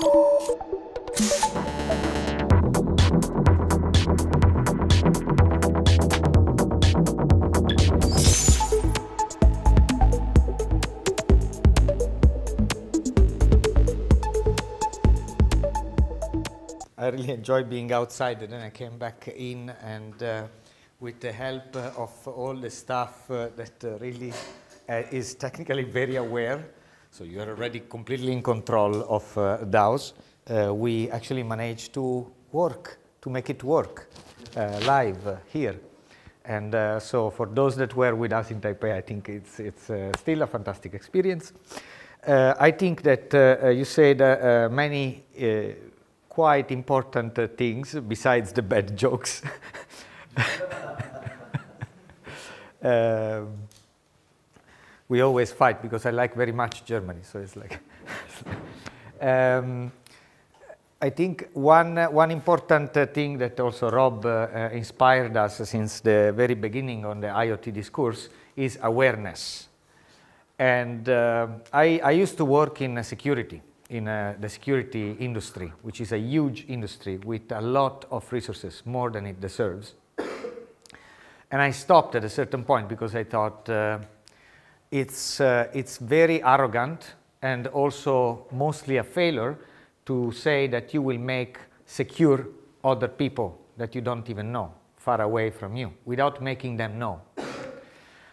I really enjoyed being outside, and then I came back in, and with the help of all the staff that really is technically very aware, so you are already completely in control of DAOs, we actually managed to make it work live here. And so for those that were with us in Taipei, I think it's still a fantastic experience. I think that you said many quite important things besides the bad jokes. We always fight because I like very much Germany, so it's like I think one important thing that also Rob inspired us since the very beginning on the IoT discourse is awareness. And I used to work in security, in the security industry, which is a huge industry with a lot of resources, more than it deserves. And I stopped at a certain point because I thought it's very arrogant and also mostly a failure to say that you will make secure other people that you don't even know, far away from you, without making them know.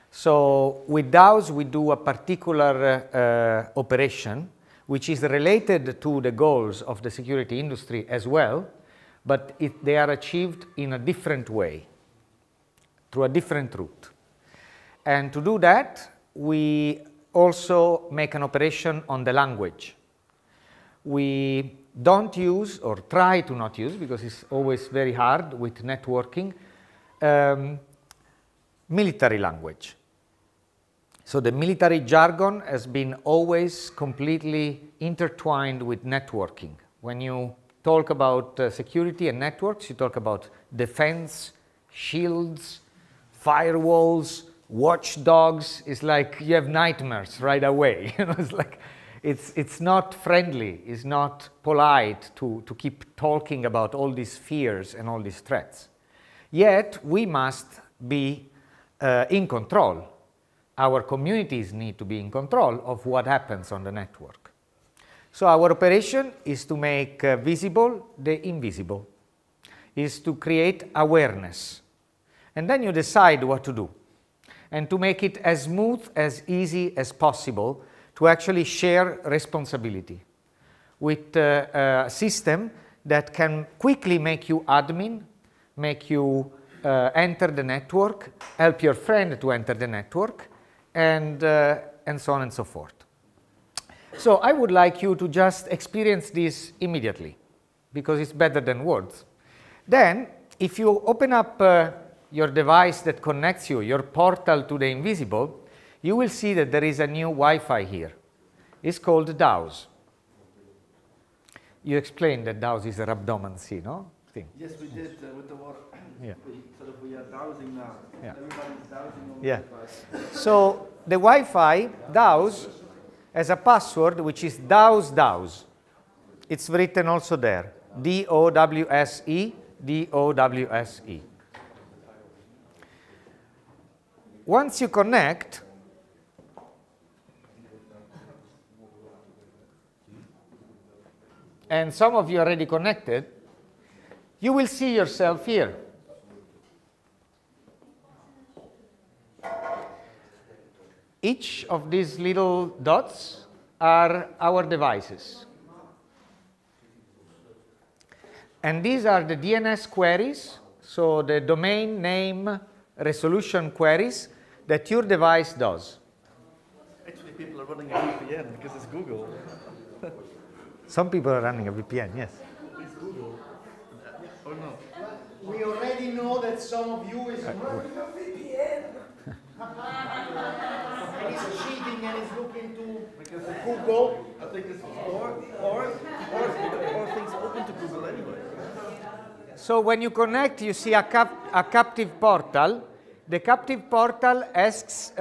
So with DAOs, we do a particular operation which is related to the goals of the security industry as well, but they are achieved in a different way, through a different route. And to do that, we also make an operation on the language. We don't use, or try to not use, because it's always very hard with networking, military language. So the military jargon has been always completely intertwined with networking. When you talk about security and networks, you talk about defense, shields, firewalls, watchdogs. It's like you have nightmares right away. You know, it's like it's not friendly, it's not polite to keep talking about all these fears and all these threats. Yet we must be in control. Our communities need to be in control of what happens on the network. So our operation is to make visible the invisible, is to create awareness. And then you decide what to do. And to make it as smooth, as easy as possible, to actually share responsibility with a system that can quickly make you admin, make you enter the network, help your friend to enter the network, and so on and so forth. So I would like you to just experience this immediately, because it's better than words. Then, if you open up your device that connects you, your portal to the invisible, you will see that there is a new Wi-Fi here. It's called DAOs. You explained that DAOs is a rhabdomancy, no? Thing. Yes, we did with the water. Yeah. We are dowsing now. Yeah. Everybody's dowsing on Yeah. Wi-Fi. So the Wi-Fi, DAOs, has a password which is DAWS. It's written also there. D-O-W-S-E, D-O-W-S-E. Once you connect, and some of you are already connected, you will see yourself here. Each of these little dots are our devices. And these are the DNS queries, so the domain name resolution queries that your device does. Actually, people are running a VPN because it's Google. Some people are running a VPN, yes. It's Google. Or no? We already know that some of you is running a VPN. And he's cheating and he's looking to Google. I think it's or things open to Google anyway. So when you connect, you see a captive portal. The captive portal asks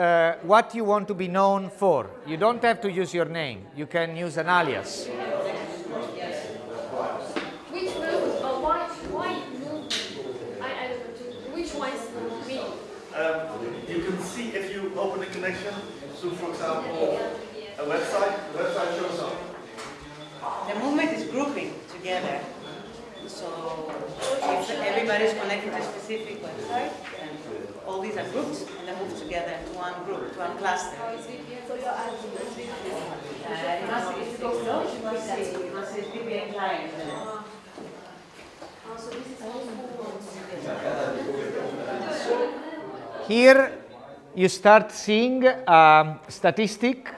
what you want to be known for. You don't have to use your name. You can use an alias. You can see if you open a connection to, for example, a website, the website shows up. The movement is grouping together. So if everybody is connected to a specific website, and all these are groups, and they move together to one group, to one cluster. Here you start seeing a statistic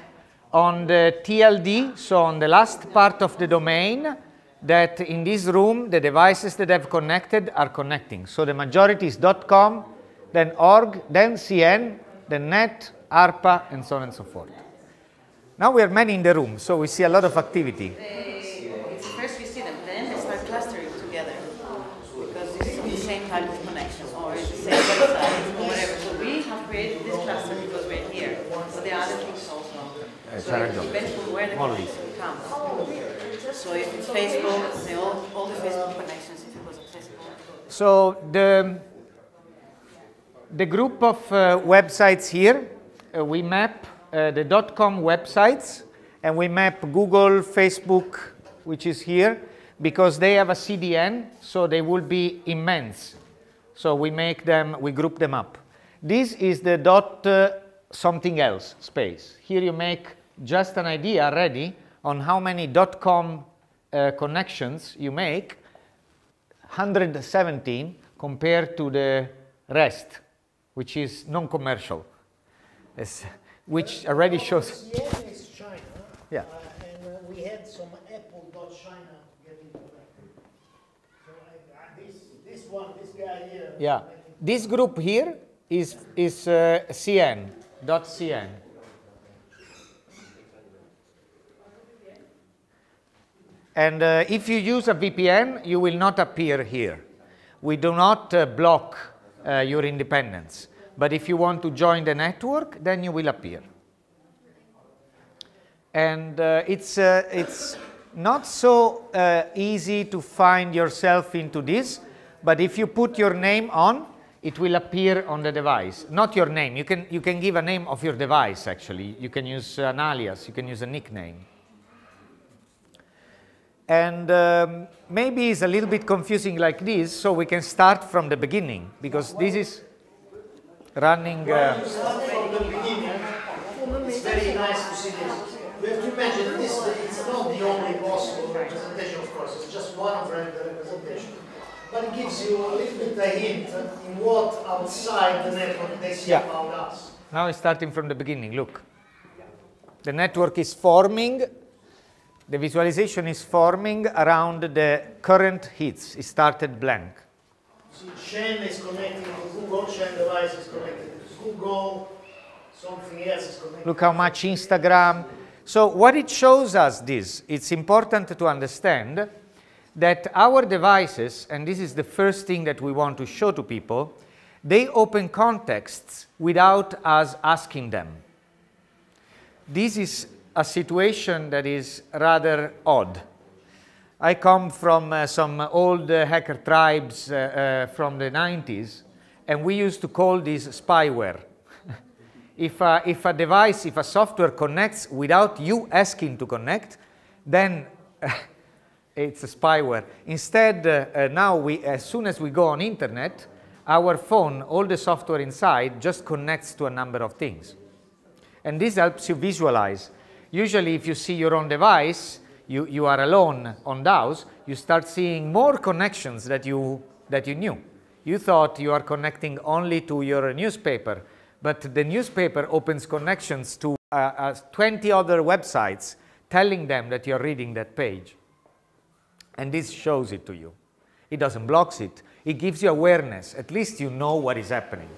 on the TLD, so on the last part of the domain, that in this room the devices that have connected are connecting. So the majority is .com, then .org, then CN, then .net, ARPA, and so on and so forth. Now we are many in the room, so we see a lot of activity. First we see them, then they start clustering together because this is the same type of connection or it's the same website or whatever. So we have created this cluster because we're here, but there are other things also. So it depends on where the connection comes. So if it's Facebook, all the Facebook connections, if it was accessible. So the group of websites here, we map the .com websites, and we map Google, Facebook, which is here, because they have a CDN, so they will be immense. So we group them up. This is the something else space. Here you make just an idea ready on how many .com connections you make, 117 compared to the rest, which is non-commercial, which already shows. CN is China, Yeah. and we had some Apple.China getting connected. So this guy here. Yeah, this group here is CN, .cn. And if you use a VPN, you will not appear here. We do not block your independence. But if you want to join the network, then you will appear. And it's not so easy to find yourself into this. But if you put your name on, it will appear on the device. Not your name. You can give a name of your device, actually. You can use an alias. You can use a nickname. And maybe it's a little bit confusing like this, so we can start from the beginning, because this is running. Start from the beginning. It's very nice to see this. We have to imagine this. It's not the only possible representation, of course. It's just one of the representation, but it gives you a little bit a hint in what outside the network they see about us. Now it's starting from the beginning. Look, the network is forming. The visualization is forming around the current hits. It started blank. See, Shen is connecting to Google, Shen device is connected to Google, something else is connected. Look how much Instagram. So what it shows us this, it's important to understand that our devices, and this is the first thing that we want to show to people, they open contexts without us asking them. This is a situation that is rather odd. I come from some old hacker tribes from the 90s, and we used to call this spyware. If a device, if a software connects without you asking to connect, then it's a spyware. Instead, now as soon as we go on internet, our phone, all the software inside, just connects to a number of things. And this helps you visualize. Usually, if you see your own device, you are alone on DAOs, you start seeing more connections that you knew. You thought you are connecting only to your newspaper, but the newspaper opens connections to 20 other websites telling them that you're reading that page. And this shows it to you. It doesn't block it. It gives you awareness. At least you know what is happening.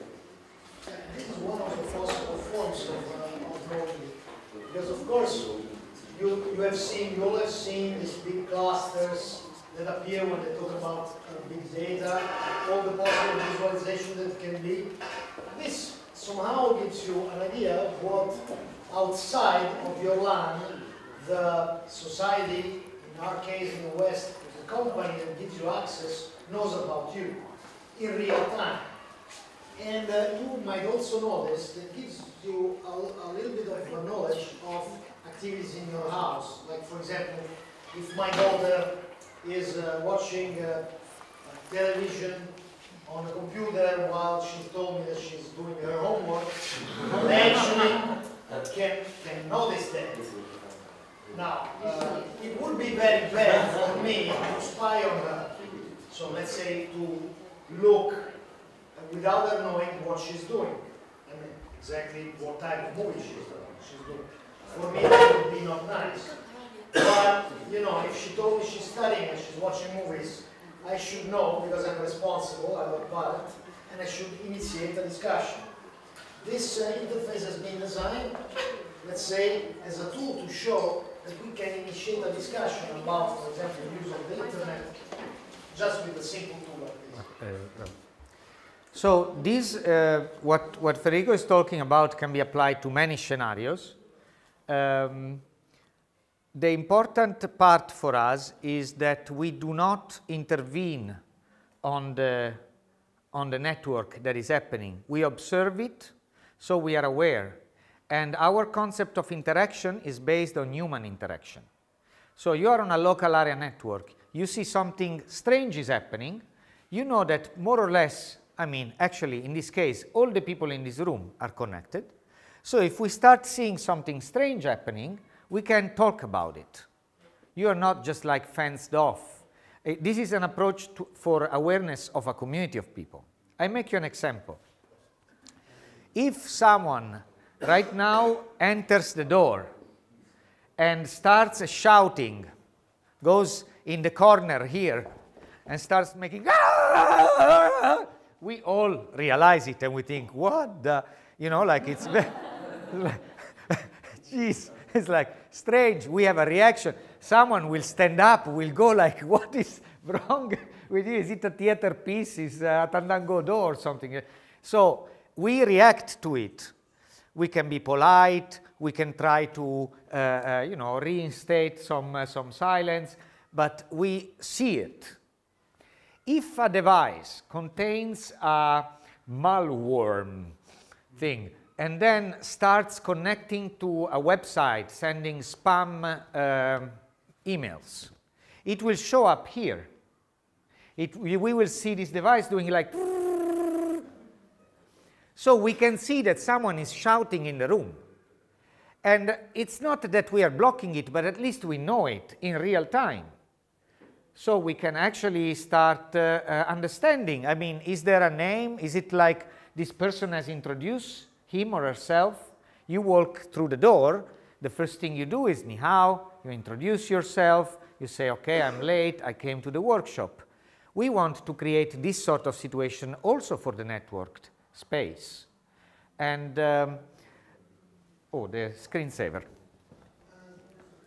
This is one of the possible forms of knowing. Because of course, you all have seen these big clusters that appear when they talk about big data, all the possible visualization that can be. This somehow gives you an idea of what outside of your LAN, the society, in our case in the West, the company that gives you access knows about you in real time. And you might also notice that gives you a little bit of a knowledge of activities in your house. Like, for example, if my daughter is watching television on the computer while she told me that she's doing her homework, I actually can notice that. Now, it would be very bad for me to spy on her. So let's say to look without her knowing what she's doing. I mean, exactly what type of movie she's doing. For me, that would be not nice. But, you know, if she told me she's studying and she's watching movies, I should know because I'm responsible, I'm a parent, and I should initiate a discussion. This interface has been designed, let's say, as a tool to show that we can initiate a discussion about, for example, the use of the internet just with a simple tool like this. So this, what Federico is talking about can be applied to many scenarios. The important part for us is that we do not intervene on the network that is happening. We observe it, so we are aware. And our concept of interaction is based on human interaction. So you are on a local area network. You see something strange is happening. You know that more or less, I mean, actually, in this case, all the people in this room are connected. So if we start seeing something strange happening, we can talk about it. You are not just like fenced off. This is an approach for awareness of a community of people. I make you an example. If someone right now enters the door and starts shouting, goes in the corner here and starts making, we all realize it and we think, what the, you know, like it's, jeez, it's like strange. We have a reaction. Someone will stand up, will go like, what is wrong with you? Is it a theater piece? Is a Tandango do or something? So we react to it. We can be polite. We can try to, you know, reinstate some silence, but we see it. If a device contains a malware thing and then starts connecting to a website, sending spam emails, it will show up here. We will see this device doing like, so we can see that someone is shouting in the room. And it's not that we are blocking it, but at least we know it in real time. So we can actually start understanding. I mean, is there a name? Is it like this person has introduced him or herself? You walk through the door. The first thing you do is ni hao. You introduce yourself. You say, okay, I'm late. I came to the workshop. We want to create this sort of situation also for the networked space. And, oh, the screensaver.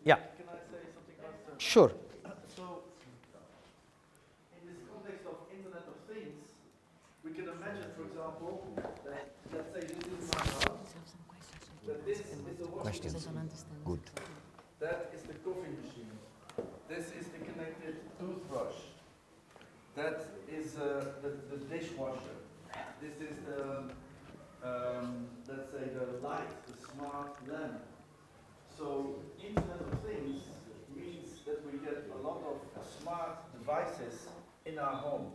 Yeah. Can I say something else? Sure. So, in this context of Internet of Things, we can imagine, for example, that, let's say this is my house, that this is the washing machine. Good. That is the coffee machine. This is the connected toothbrush. That is the dishwasher. This is the, let's say, the light, the smart lamp. So, Internet of Things means that we get a lot of smart devices in our home.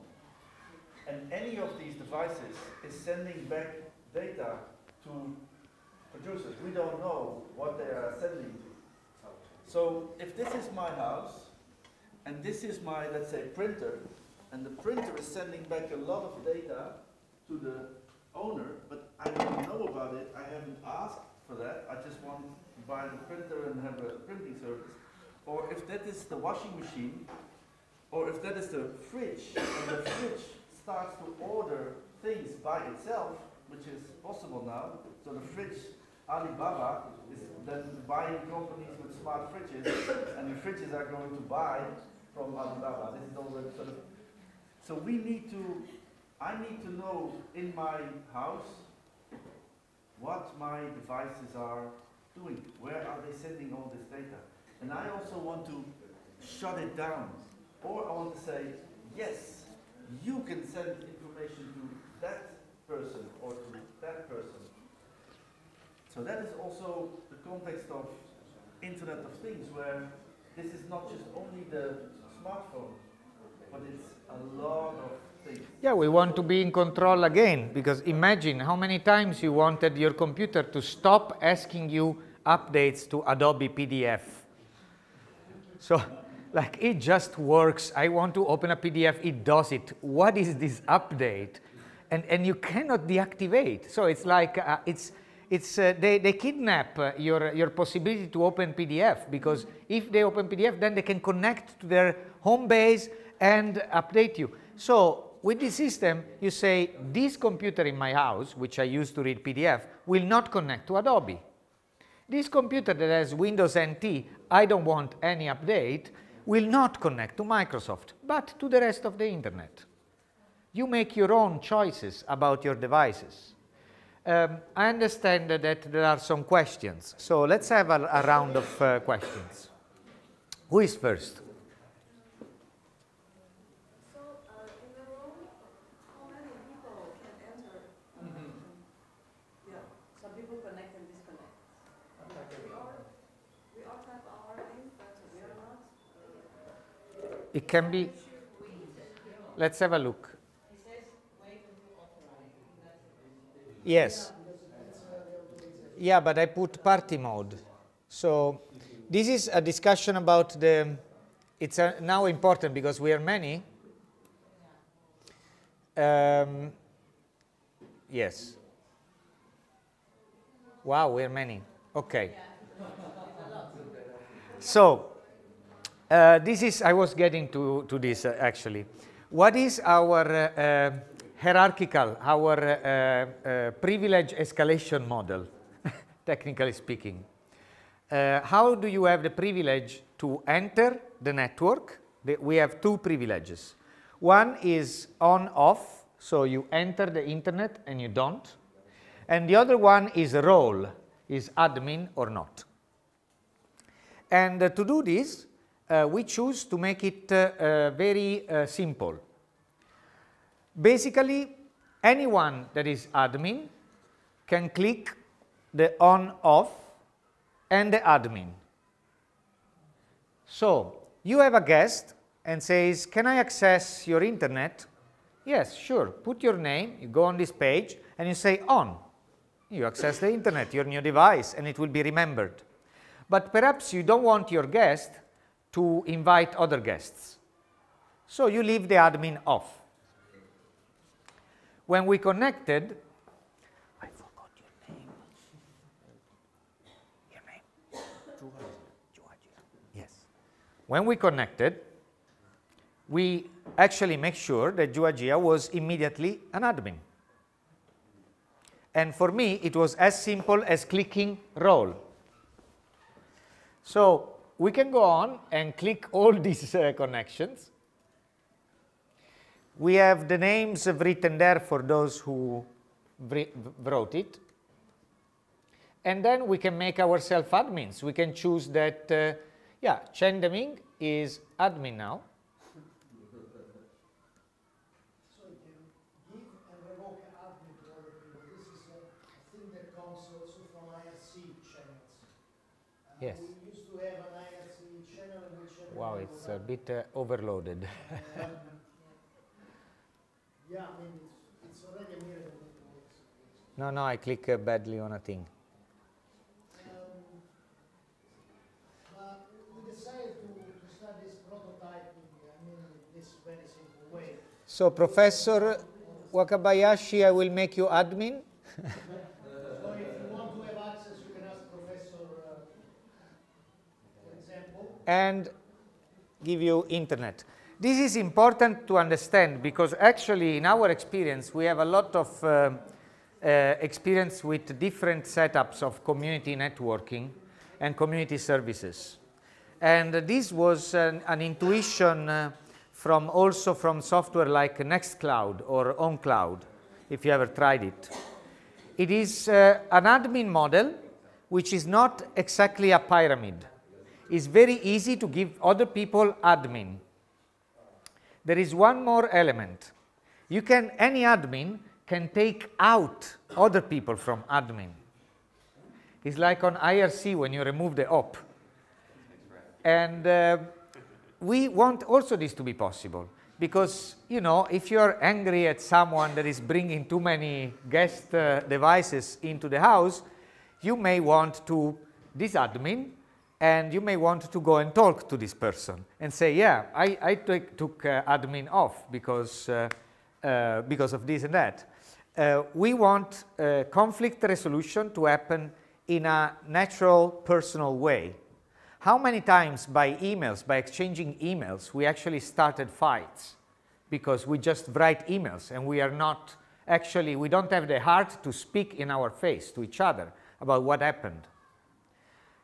And any of these devices is sending back data to producers. We don't know what they are sending to. So if this is my house, and this is my, let's say, printer, and the printer is sending back a lot of data to the owner, but I don't know about it, I haven't asked for that, I just want to buy the printer and have a printing service. Or if that is the washing machine, or if that is the fridge, and the fridge starts to order things by itself, which is possible now, so the fridge, Alibaba, is then buying companies with smart fridges, and the fridges are going to buy from Alibaba. This is already sort of, so we need to, I need to know in my house what my devices are doing, where are they sending all this data. And I also want to shut it down. Or I want to say, yes, you can send information to that person or to that person. So that is also the context of Internet of Things, where this is not just only the smartphone, but it's a lot of things. Yeah, we want to be in control again, because imagine how many times you wanted your computer to stop asking you updates to Adobe PDF. So, like, it just works. I want to open a PDF, it does it. What is this update? And you cannot deactivate. So it's like, they kidnap your possibility to open PDF, because if they open PDF, then they can connect to their home base and update you. So with this system, you say, this computer in my house, which I use to read PDF, will not connect to Adobe. This computer that has Windows NT, I don't want any update, will not connect to Microsoft, but to the rest of the Internet. You make your own choices about your devices. I understand that there are some questions, so let's have a round of questions. Who is first? So, in the room, how many people can enter? Yeah, some people connect and disconnect. We all type our name, but we are not. It can be. Let's have a look. Yes. Yeah, but I put party mode. So this is a discussion about the, it's now important because we are many. Yes. Wow, we are many. Okay. So this is, I was getting to this actually. What is our hierarchical, our privilege escalation model, technically speaking? How do you have the privilege to enter the network? We have two privileges. One is on-off, so you enter the internet and you don't. And the other one is role, is admin or not. And to do this, we choose to make it very simple. Basically, anyone that is admin can click the on-off and the admin. So you have a guest and says, can I access your internet? Yes, sure. Put your name, you go on this page, and you say on. You access the internet, your new device, and it will be remembered. But perhaps you don't want your guest to invite other guests. So you leave the admin off. When we connected, I forgot your name. Your name? Yes. When we connected, we actually make sure that Juagia was immediately an admin. And for me, it was as simple as clicking role. So we can go on and click all these connections. We have the names written there for those who wrote it. And then we can make ourselves admins. We can choose that, yeah, Chen Deming is admin now. So you can give and revoke admin to other people. This is a thing that comes also from IRC channels. Yes. We used to have an IRC channel which... Wow, it's a bit overloaded. Yeah, I mean, it's already a miracle that it works. No, I click badly on a thing. But we decided to start this prototyping, I mean, this very simple way. So, Professor Wakabayashi, I will make you admin. So if you want to have access, you can ask Professor, for example. And give you internet. This is important to understand because actually in our experience we have a lot of experience with different setups of community networking and community services. And this was an intuition also from software like Nextcloud or OnCloud, if you ever tried it. It is an admin model which is not exactly a pyramid. It's very easy to give other people admin. There is one more element. Any admin can take out other people from admin. It's like on IRC when you remove the op. And we want also this to be possible. Because, you know, if you're angry at someone that is bringing too many guest devices into the house, you may want to disadmin, and you may want to go and talk to this person and say, yeah, I took admin off because of this and that. We want conflict resolution to happen in a natural, personal way. How many times by emails, by exchanging emails, we actually started fights because we just write emails and we are not actually, we don't have the heart to speak in our face to each other about what happened.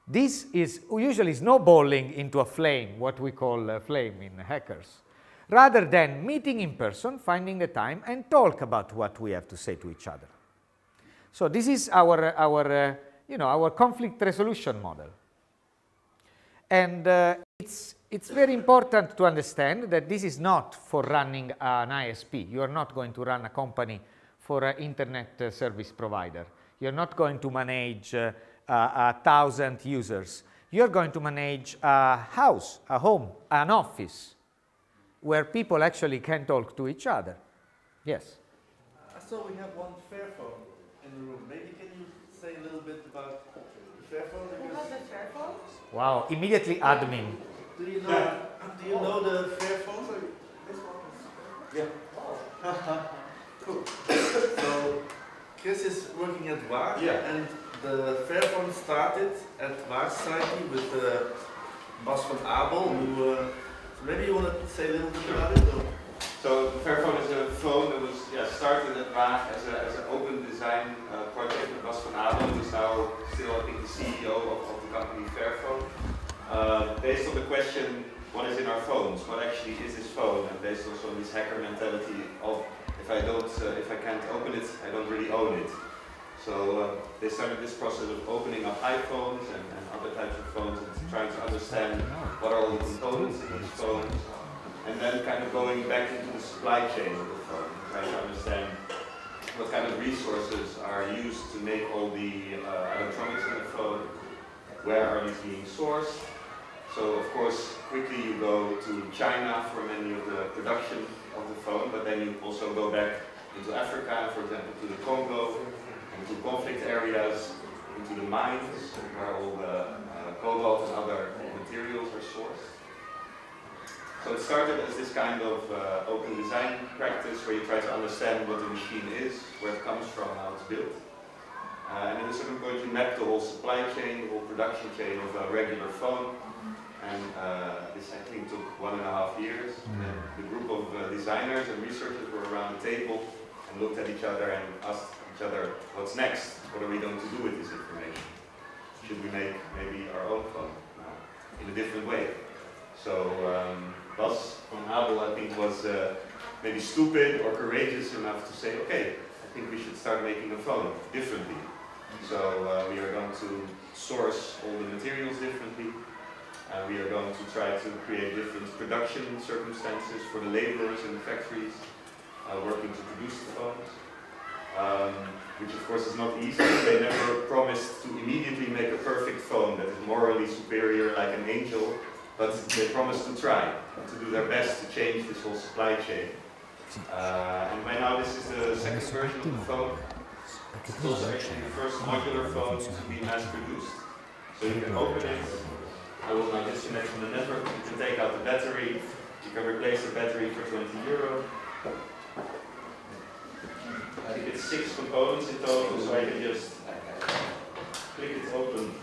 This is usually snowballing into a flame, what we call a flame in hackers, rather than meeting in person, finding the time and talk about what we have to say to each other. So this is our conflict resolution model. And it's very important to understand that this is not for running an ISP. You are not going to run a company for an internet service provider. You're not going to manage 1,000 users. You're going to manage a house, a home, an office, where people actually can talk to each other. Yes? I saw we have one Fairphone in the room. Maybe can you say a little bit about the Fairphone? Who has a Fairphone? Wow, immediately admin. Do you know the Fairphone? Yeah. Cool. So Chris is working at WAR, and the Fairphone started at WAR Society with Bas van Abel, who so maybe you want to say a little bit about it? Or? So the Fairphone is a phone that was started at WAR as an open design project with Bas van Abel, who is now still, I think, the CEO of the company Fairphone. Based on the question, what is in our phones? What actually is this phone? And based also on this hacker mentality of if I can't open it, I don't really own it. So they started this process of opening up iPhones and other types of phones and trying to understand what are all the components in these phones. And then kind of going back into the supply chain of the phone, trying to understand what kind of resources are used to make all the electronics in the phone, where are these being sourced. So of course, quickly you go to China for many of the production of the phone, but then you also go back into Africa, for example, to the Congo, into conflict areas, into the mines, where all the cobalt and other materials are sourced. So it started as this kind of open design practice where you try to understand what the machine is, where it comes from, how it's built. And at a certain point you map the whole supply chain, the whole production chain of a regular phone. And this I think took 1.5 years. And the group of designers and researchers were around the table and looked at each other and asked each other, what's next? What are we going to do with this information? Should we make maybe our own phone in a different way? So Bas van Abel, I think, was maybe stupid or courageous enough to say, okay, I think we should start making a phone differently. So we are going to source all the materials differently. We are going to try to create different production circumstances for the laborers in the factories working to produce the phones. Which of course is not easy. They never promised to immediately make a perfect phone that is morally superior like an angel, but they promised to try and to do their best to change this whole supply chain. And by now this is the second version of the phone. It's also actually the first modular phone to be mass produced. So you can open it. I will now disconnect from the network. You can take out the battery. You can replace the battery for €20. I think it's 6 components in total, so I can just click it open.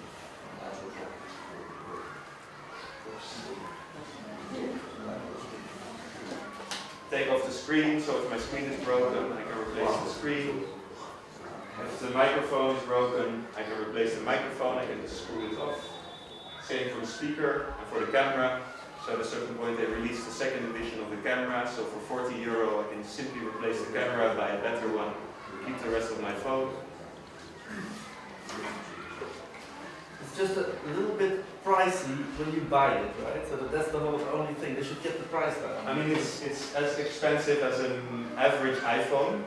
Take off the screen, so if my screen is broken, I can replace the screen. If the microphone is broken, I can replace the microphone, I can just screw it off. Same for the speaker and for the camera. So at a certain point they released the second edition of the camera, so for €40 I can simply replace the camera, buy a better one, keep the rest of my phone. It's just a little bit pricey when you buy it, right? So that's the only thing. They should get the price down. I mean, it's as expensive as an average iPhone,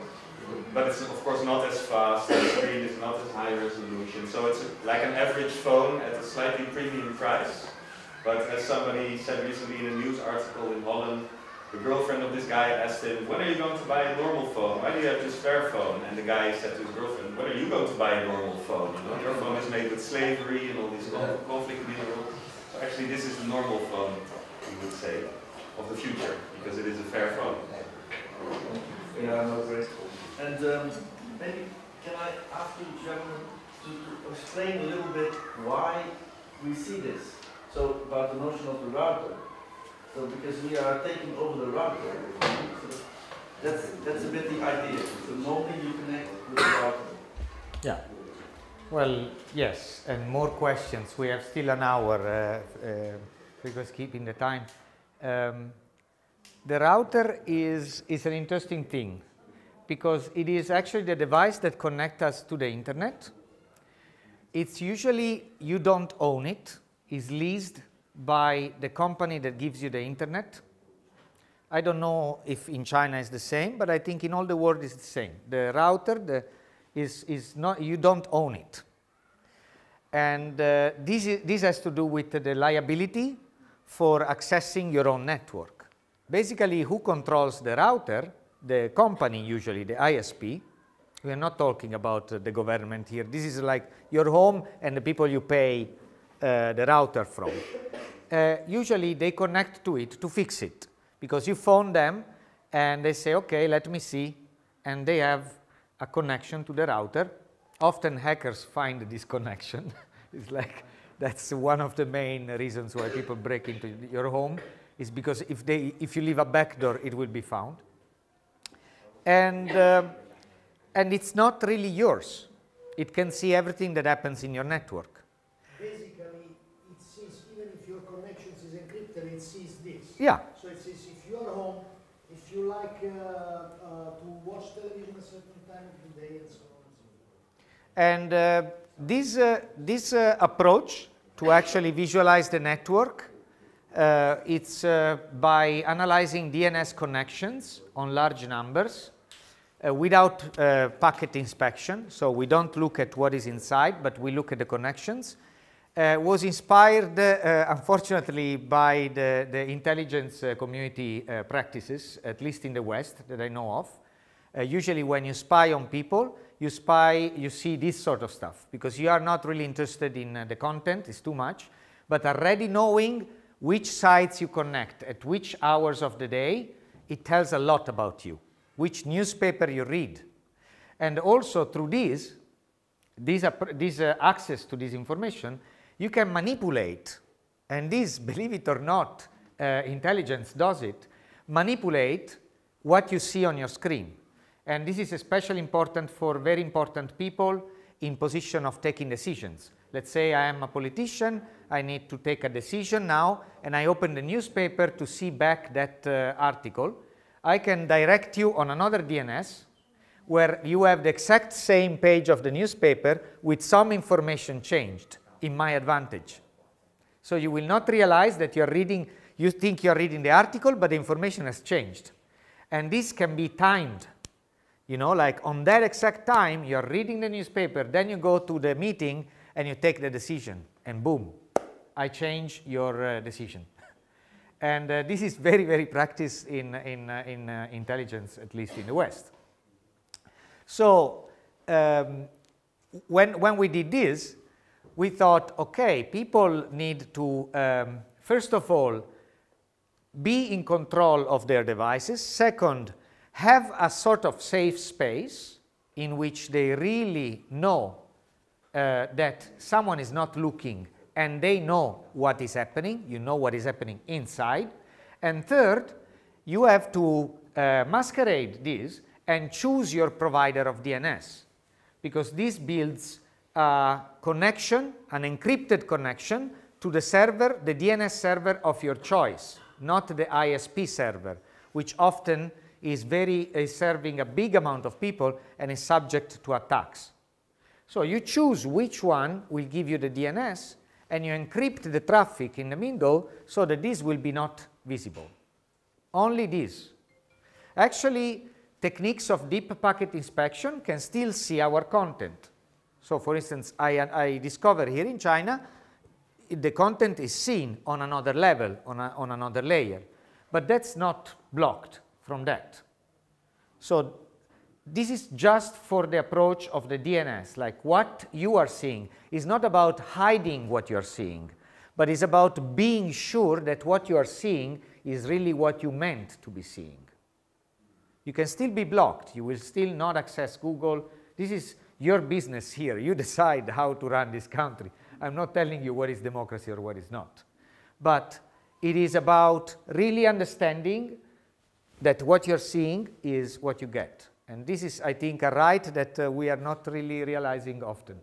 but it's of course not as fast, the screen is not as high resolution, so it's like an average phone at a slightly premium price. But as somebody said recently in a news article in Holland, the girlfriend of this guy asked him, when are you going to buy a normal phone? Why do you have this fair phone? And the guy said to his girlfriend, when are you going to buy a normal phone? You know, your phone is made with slavery and all these conflict minerals. So actually this is the normal phone, we would say, of the future, because it is a fair phone. Yeah, no, great. And maybe can I ask you, gentlemen, to explain a little bit why we see this? So about the notion of the router. So because we are taking over the router, so that's a bit the idea. The moment you connect with the router. Yeah. Well, yes, and more questions. We have still an hour because keeping the time. The router is an interesting thing because it is actually the device that connects us to the internet. It's usually, you don't own it. It's leased by the company that gives you the internet. I don't know if in China it's the same, but I think in all the world it's the same. The router is not, you don't own it. And this has to do with the liability for accessing your own network. Basically, who controls the router? The company, usually the ISP. We are not talking about the government here. This is like your home and the people you pay the router from. Usually they connect to it to fix it because you phone them and they say, okay, let me see, and they have a connection to the router. Often hackers find this connection. It's like that's one of the main reasons why people break into your home, is because if you leave a backdoor, it will be found. And it's not really yours. It can see everything that happens in your network. Basically, it sees, even if your connection is encrypted, it sees this. Yeah. So it says if you are home, if you like to watch television a certain time of the day, and so on and so forth. And this approach to actually visualize the network, it's by analyzing DNS connections on large numbers without packet inspection. So we don't look at what is inside, but we look at the connections. Was inspired, unfortunately, by the intelligence community practices, at least in the West, that I know of. Usually when you spy on people, you see this sort of stuff, because you are not really interested in the content, it's too much, but already knowing which sites you connect, at which hours of the day, it tells a lot about you, which newspaper you read. And also through this access to this information, you can manipulate, and this, believe it or not, intelligence does it, manipulate what you see on your screen. And this is especially important for very important people in position of taking decisions. Let's say I am a politician, I need to take a decision now, and I open the newspaper to see back that article. I can direct you on another DNS where you have the exact same page of the newspaper with some information changed in my advantage. So you will not realize that you're reading, you think you're reading the article, but the information has changed. And this can be timed. You know, like on that exact time, you're reading the newspaper, then you go to the meeting and you take the decision, and boom, I change your decision. And this is very, very practiced in intelligence, at least in the West. So when we did this, we thought, okay, people need to, first of all, be in control of their devices. Second, have a sort of safe space in which they really know that someone is not looking and they know what is happening. You know what is happening inside. And third, you have to masquerade this and choose your provider of DNS, because this builds a connection, an encrypted connection to the server, the DNS server of your choice, not the ISP server, which often is serving a big amount of people and is subject to attacks. So you choose which one will give you the DNS, and you encrypt the traffic in the middle so that this will be not visible. Only this. Actually, techniques of deep packet inspection can still see our content. So for instance, I discover here in China, the content is seen on another level, on another layer, but that's not blocked from that. So this is just for the approach of the DNS, like what you are seeing is not about hiding what you are seeing, but is about being sure that what you are seeing is really what you meant to be seeing. You can still be blocked. You will still not access Google. This is your business here. You decide how to run this country. I'm not telling you what is democracy or what is not. But it is about really understanding that what you're seeing is what you get. And this is, I think, a right that we are not really realizing often.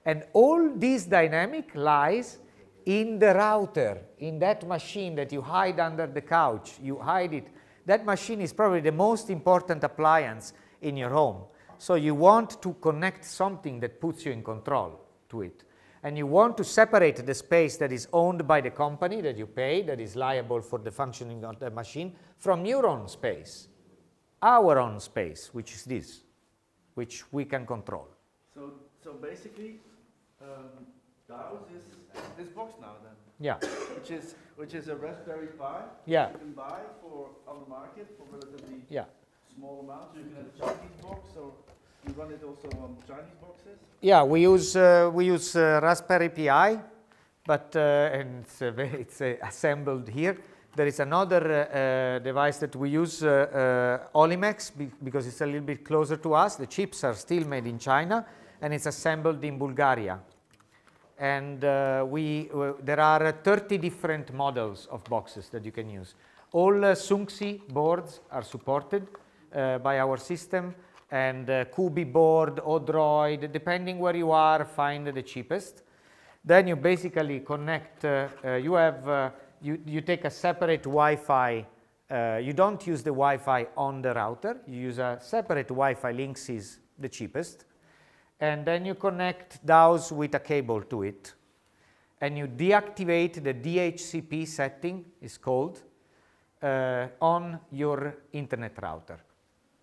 And all this dynamic lies in the router, in that machine that you hide under the couch. You hide it. That machine is probably the most important appliance in your home. So you want to connect something that puts you in control to it. And you want to separate the space that is owned by the company that you pay, that is liable for the functioning of the machine, from your own space, our own space, which is this, which we can control. So basically, DAOs is this box now then. Yeah. Which is a Raspberry Pi. Yeah. You can buy on the market for relatively small amounts. You can have a Chinese box, or you run it also on Chinese boxes. Yeah, we use Raspberry Pi, but and it's assembled here. There is another device that we use, Olimex, because it's a little bit closer to us. The chips are still made in China, and it's assembled in Bulgaria. And there are 30 different models of boxes that you can use. All Sunxi boards are supported by our system, and Kubi board, Odroid, depending where you are, find the cheapest. Then you basically connect, you take a separate Wi-Fi, you don't use the Wi-Fi on the router, you use a separate Wi-Fi. Links is the cheapest. And then you connect DAOs with a cable to it. And you deactivate the DHCP setting, is called, on your internet router.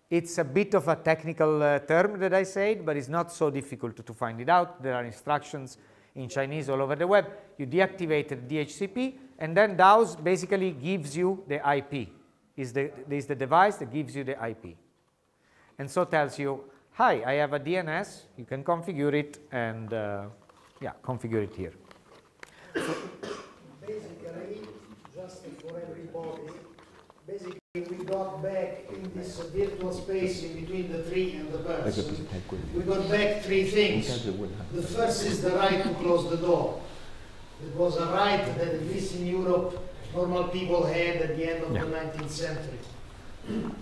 It's a bit of a technical term that I said, but it's not so difficult to find it out. There are instructions in Chinese all over the web. You deactivate the DHCP, and then DAOs basically gives you the IP. Is the device that gives you the IP. And so tells you, hi, I have a DNS, you can configure it, and configure it here. So basically, just for everybody, basically we got back in this virtual space in between the tree and the person. We got back three things. The first is the right to close the door. It was a right that at least in Europe, normal people had at the end of the 19th century.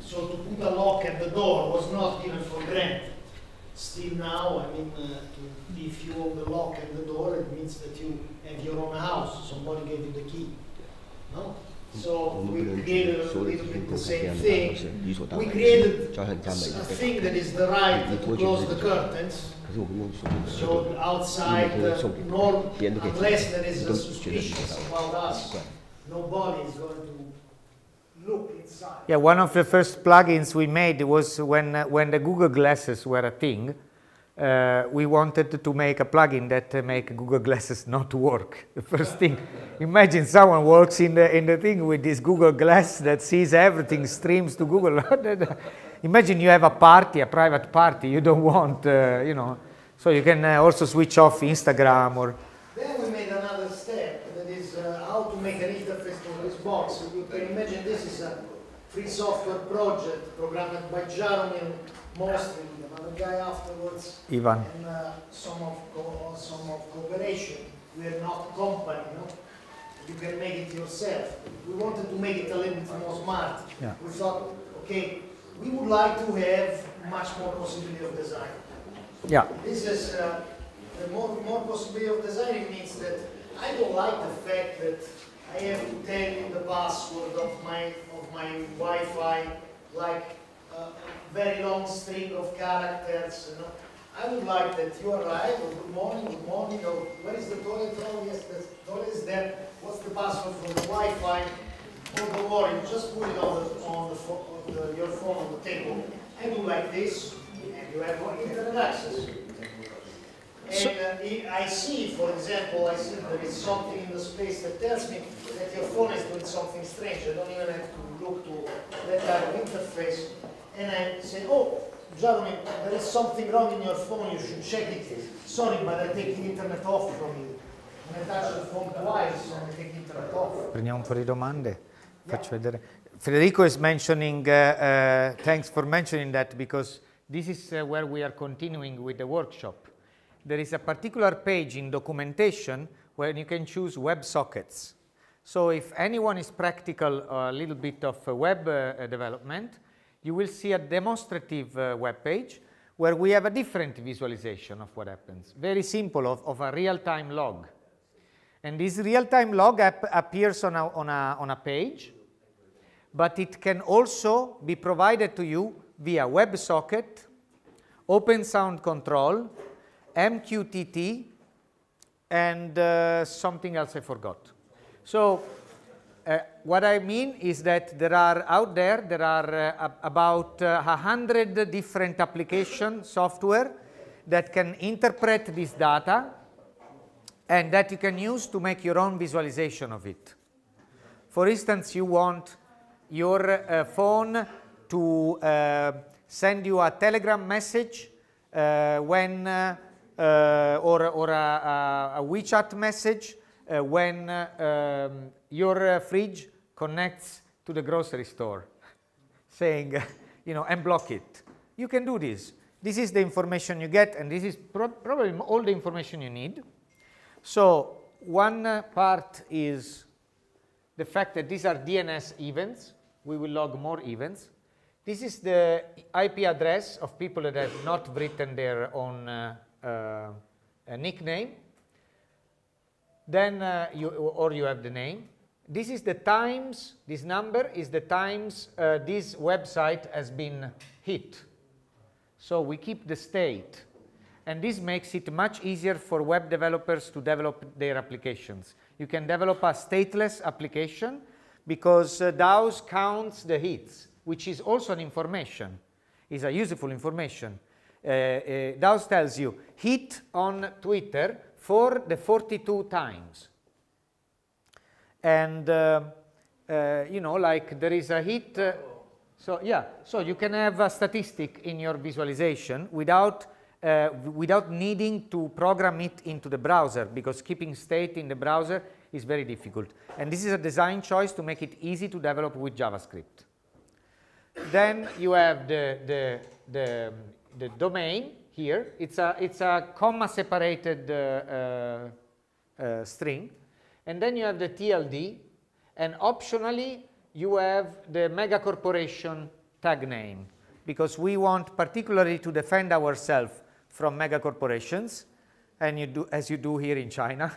So to put a lock at the door was not given for granted. Still now, I mean, if you own the lock at the door, it means that you have your own house. Somebody gave you the key. No? So we created a little bit the same thing. We created a thing that is the right to close the curtains. So outside, unless there is a suspicion about us, nobody is going to look inside. Yeah, one of the first plugins we made was when the Google Glasses were a thing. We wanted to make a plugin that make Google Glasses not work. The first thing, imagine someone walks in the thing with this Google Glass that sees everything, streams to Google. Imagine you have a party, a private party. You don't want, so you can also switch off Instagram or. Then we made another step, that is how to make an interface to this box. So you can imagine this is a free software project programmed by Jaromir mostly, another guy afterwards, Ivan. and some of cooperation. We are not a company, you can make it yourself. We wanted to make it a little bit more smart. Yeah. We thought, okay, we would like to have much more possibility of design. Yeah. This is the more possibility of design. Means that I don't like the fact that I have to tell you the password of my Wi-Fi, like a very long string of characters. I would like that you arrive, or good morning, or where is the toilet? Oh yes, the toilet is there. What's the password for the Wi-Fi? Oh, don't worry, just put it on your phone on the table, I do like this, and you have internet access. And I see, for example, I see there is something in the space that tells me that your phone is doing something strange. I don't even have to look to that type of interface. And I say, oh, Jaromir, there is something wrong in your phone, you should check it. Sorry, but I take the internet off from you. And I touch the phone twice and I take the internet off. Prendiamo un po' di domande. Faccio vedere. Federico is mentioning, thanks for mentioning that, because this is where we are continuing with the workshop. There is a particular page in documentation where you can choose WebSockets. So if anyone is practical a little bit of web development, you will see a demonstrative web page where we have a different visualization of what happens. Very simple, of a real-time log. And this real-time log appears on a page, but it can also be provided to you via WebSocket, Open Sound Control, MQTT, and something else I forgot. So what I mean is that there are about 100 different application software that can interpret this data and that you can use to make your own visualization of it. For instance, you want your phone to send you a Telegram message when or a WeChat message when your fridge connects to the grocery store, saying, and block it. You can do this. This is the information you get, and this is probably all the information you need. So one part is the fact that these are DNS events. We will log more events. This is the IP address of people that have not written their own nickname. Then you have the name. This is the times, this number is the times this website has been hit. So we keep the state. And this makes it much easier for web developers to develop their applications. You can develop a stateless application because DAOs counts the hits, which is also an information, is a useful information. DAOs tells you hit on Twitter for the 42 times. And, like there is a hit. So you can have a statistic in your visualization without needing to program it into the browser, because keeping state in the browser is very difficult. And this is a design choice to make it easy to develop with JavaScript. Then you have the domain here. It's a comma separated string. And then you have the TLD. And optionally, you have the mega corporation tag name, because we want particularly to defend ourselves from mega corporations, and as you do here in China.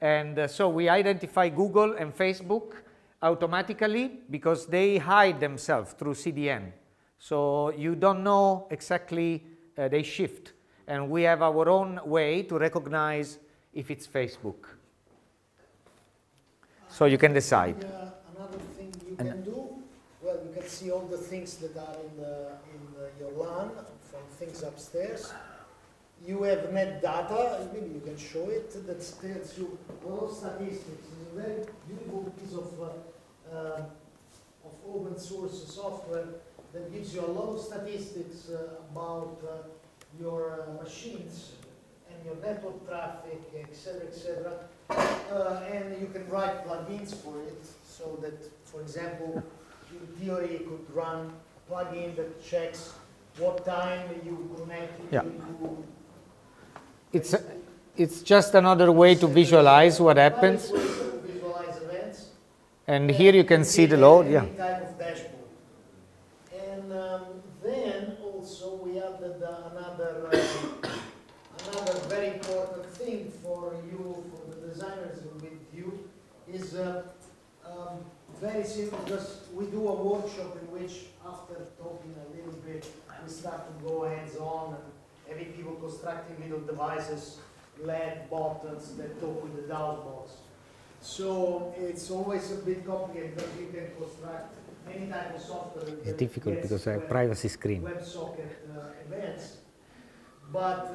And so we identify Google and Facebook automatically because they hide themselves through CDN. So you don't know exactly, they shift. And we have our own way to recognize if it's Facebook. So you can decide. Another thing you can do, well, you can see all the things that are in your LAN from things upstairs. You have net data, maybe you can show it, that tells you all statistics. It's a very beautiful piece of open source software that gives you a lot of statistics about your machines and your network traffic, etc., and you can write plugins for it, so that, for example, in theory, you could run a plugin that checks what time you connect to. It's just another way to visualize what happens. Visualize events. And here you can see the load. Yeah. Type of dashboard. And then also we added another very important thing for you, for the designers with you, is very simple, because we do a workshop in which, after talking a little bit, we start to go hands-on and having people constructing little devices, LED buttons that talk with the DAO box. So it's always a bit complicated, but you can construct any type of software. It's that difficult gets because I have privacy screen. WebSocket events. But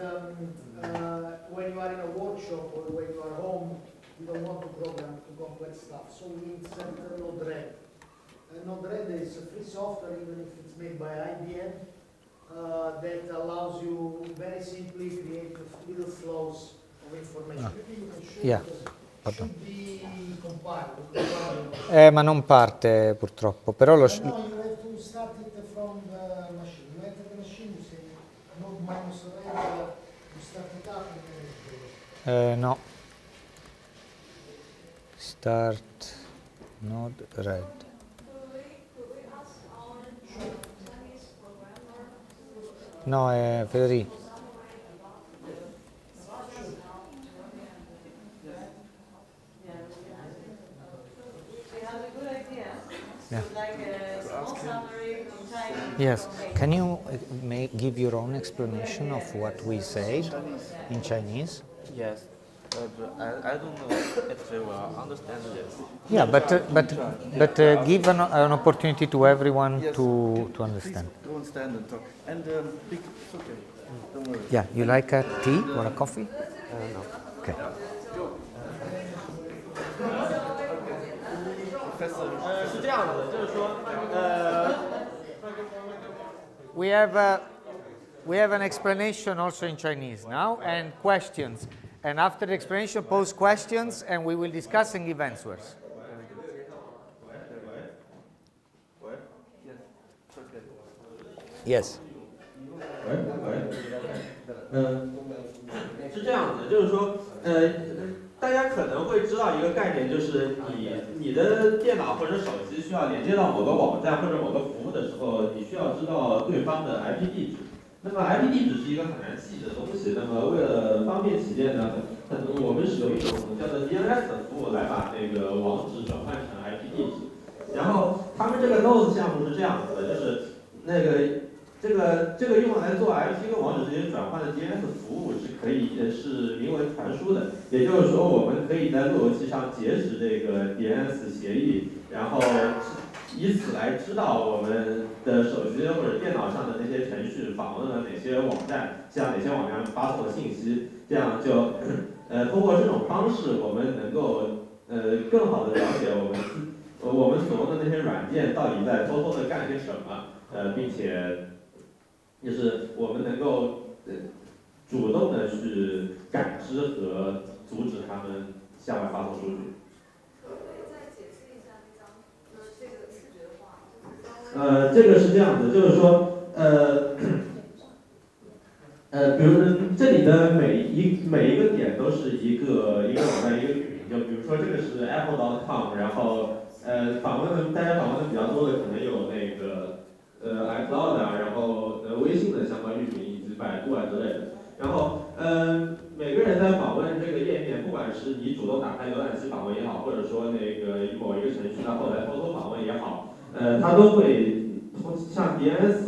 when you are in a workshop or when you are home, you don't want to program complex stuff. So we insert Node-RED. Node-RED is a free software, even if it's made by IBM, that allows you very simply create little flows of information. Maybe you can show Yeah. it should be compiled. Ma non parte purtroppo, però lo... No, you have to start it from the machine. You enter the machine, you say node minus red, you start it up and then no. Start node red. No, è Federico. Yeah. Like a small summary, tiny. Yes. Can you give your own explanation of what we said in Chinese? Yes, but I don't know if they will understand this. Yeah, but give an opportunity to everyone Yes. to understand. To understand and talk. And it's okay. Don't worry. Yeah, you like a tea or a coffee? No. Okay. Professor. 是这样子的，就是说，We have an explanation also in Chinese now and questions. And after the explanation, pose questions and we will discuss and give answers. Yes. 是这样子，就是说，大家可能会知道一个概念，就是你的电脑或者手机需要连接到某个网站或者某个服务的时候，你需要知道对方的 IP 地址。那么 IP 地址是一个很难记的东西，那么为了方便起见呢，我们使用一种叫做 DNS 的服务来把那个网址转换成 IP 地址。然后他们这个 Node 项目是这样子的，就是那个。这个用来做 IP 跟网址之间转换的 DNS 服务是名为传输的，也就是说我们可以在路由器上截止这个 DNS 协议，然后以此来知道我们的手机或者电脑上的那些程序访问了哪些网站，向哪些网站发送了信息，这样就通过这种方式，我们能够更好的了解我们所用的那些软件到底在偷偷的干些什么，并且。就是我们能够主动的去感知和阻止他们向外发送数据。可不可以再解释一下那张这个视觉化？这个是这样子，就是说比如这里的每一个点都是一个网站一个域名，就比如说这个是 apple.com， 然后大家访问的比较多的可能有那个。iCloud 啊，然后微信的相关域名以及百度啊之类的。然后每个人在访问这个页面，不管是你主动打开浏览器访问也好，或者说那个某一个程序它后来偷偷访问也好，它都会向 DNS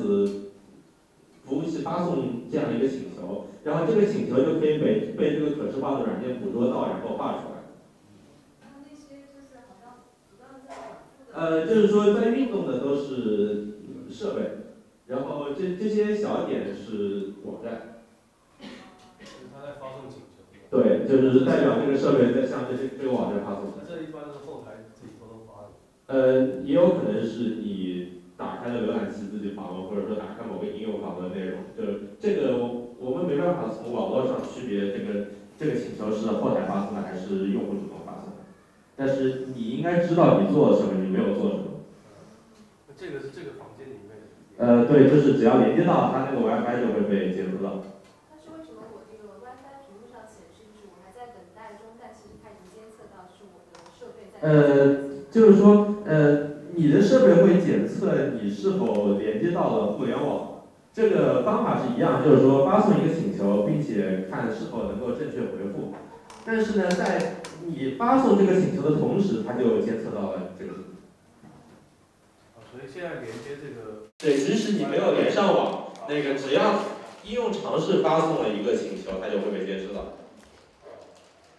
服务器发送这样一个请求，然后这个请求就可以被这个可视化的软件捕捉到，然后画出来。那些就是好像不断在反复的。就是说在运动的都是。设备，然后这些小点是网站。就是它在发送请求。对，就是代表这个设备在向这个网站发送。那这一般都是后台自己偷偷发的。也有可能是你打开了浏览器自己访问，或者说打开某个应用访问的内容。就这个我们没办法从网络上区别这个请求是后台发送的还是用户主动发送的。但是你应该知道你做了什么，你没有做什么。这个是这个房间里面的。对，就是只要连接到它那个 WiFi 就会被监测到。但是为什么我这个 WiFi 屏幕上显示就是我还在等待中，但其实它已经监测到是我的设备在。就是说，你的设备会检测你是否连接到了互联网。这个方法是一样，就是说发送一个请求，并且看是否能够正确回复。但是呢，在你发送这个请求的同时，它就监测到了这个。所以现在连接这个，对，即使你没有连上网，那个只要应用程式发送了一个请求，它就会被监视到。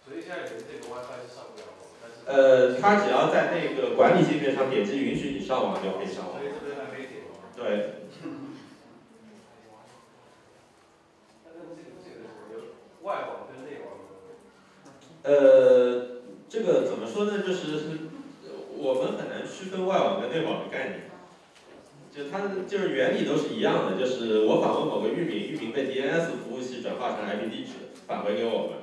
所以现在连这个 WiFi 是上不了网站。它只要在那个管理界面上点击允许你上网就可以上网。所以这边还没点。对。外网跟内网。这个怎么说呢？就是我们很难区分外网跟内网的概念。就它就是原理都是一样的，就是我访问某个域名，域名被 DNS 服务器转化成 IP 地址返回给我们。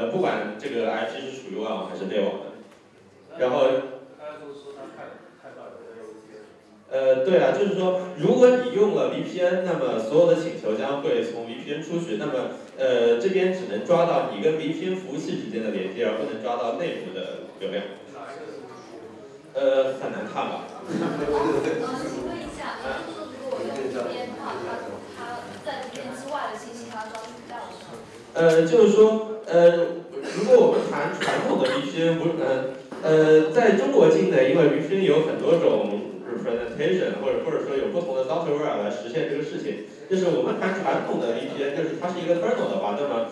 不管这个 IP 是属于外网还是内网的。然后。他就说他看到有这个 VPN。对啊，就是说，如果你用了 VPN， 那么所有的请求将会从 VPN 出去，那么这边只能抓到你跟 VPN 服务器之间的连接，而不能抓到内部的流量。很难看吧？请问一下，就是说，如果我用 VPN 的话，它在 VPN 之外的信息，它抓取不到吗？就是说，如果我们谈传统的 VPN， 在中国境内，因为 VPN 有很多种 representation， 或者说有不同的 software 来实现这个事情。就是我们谈传统的 VPN， 就是它是一个 kernel 的话，那么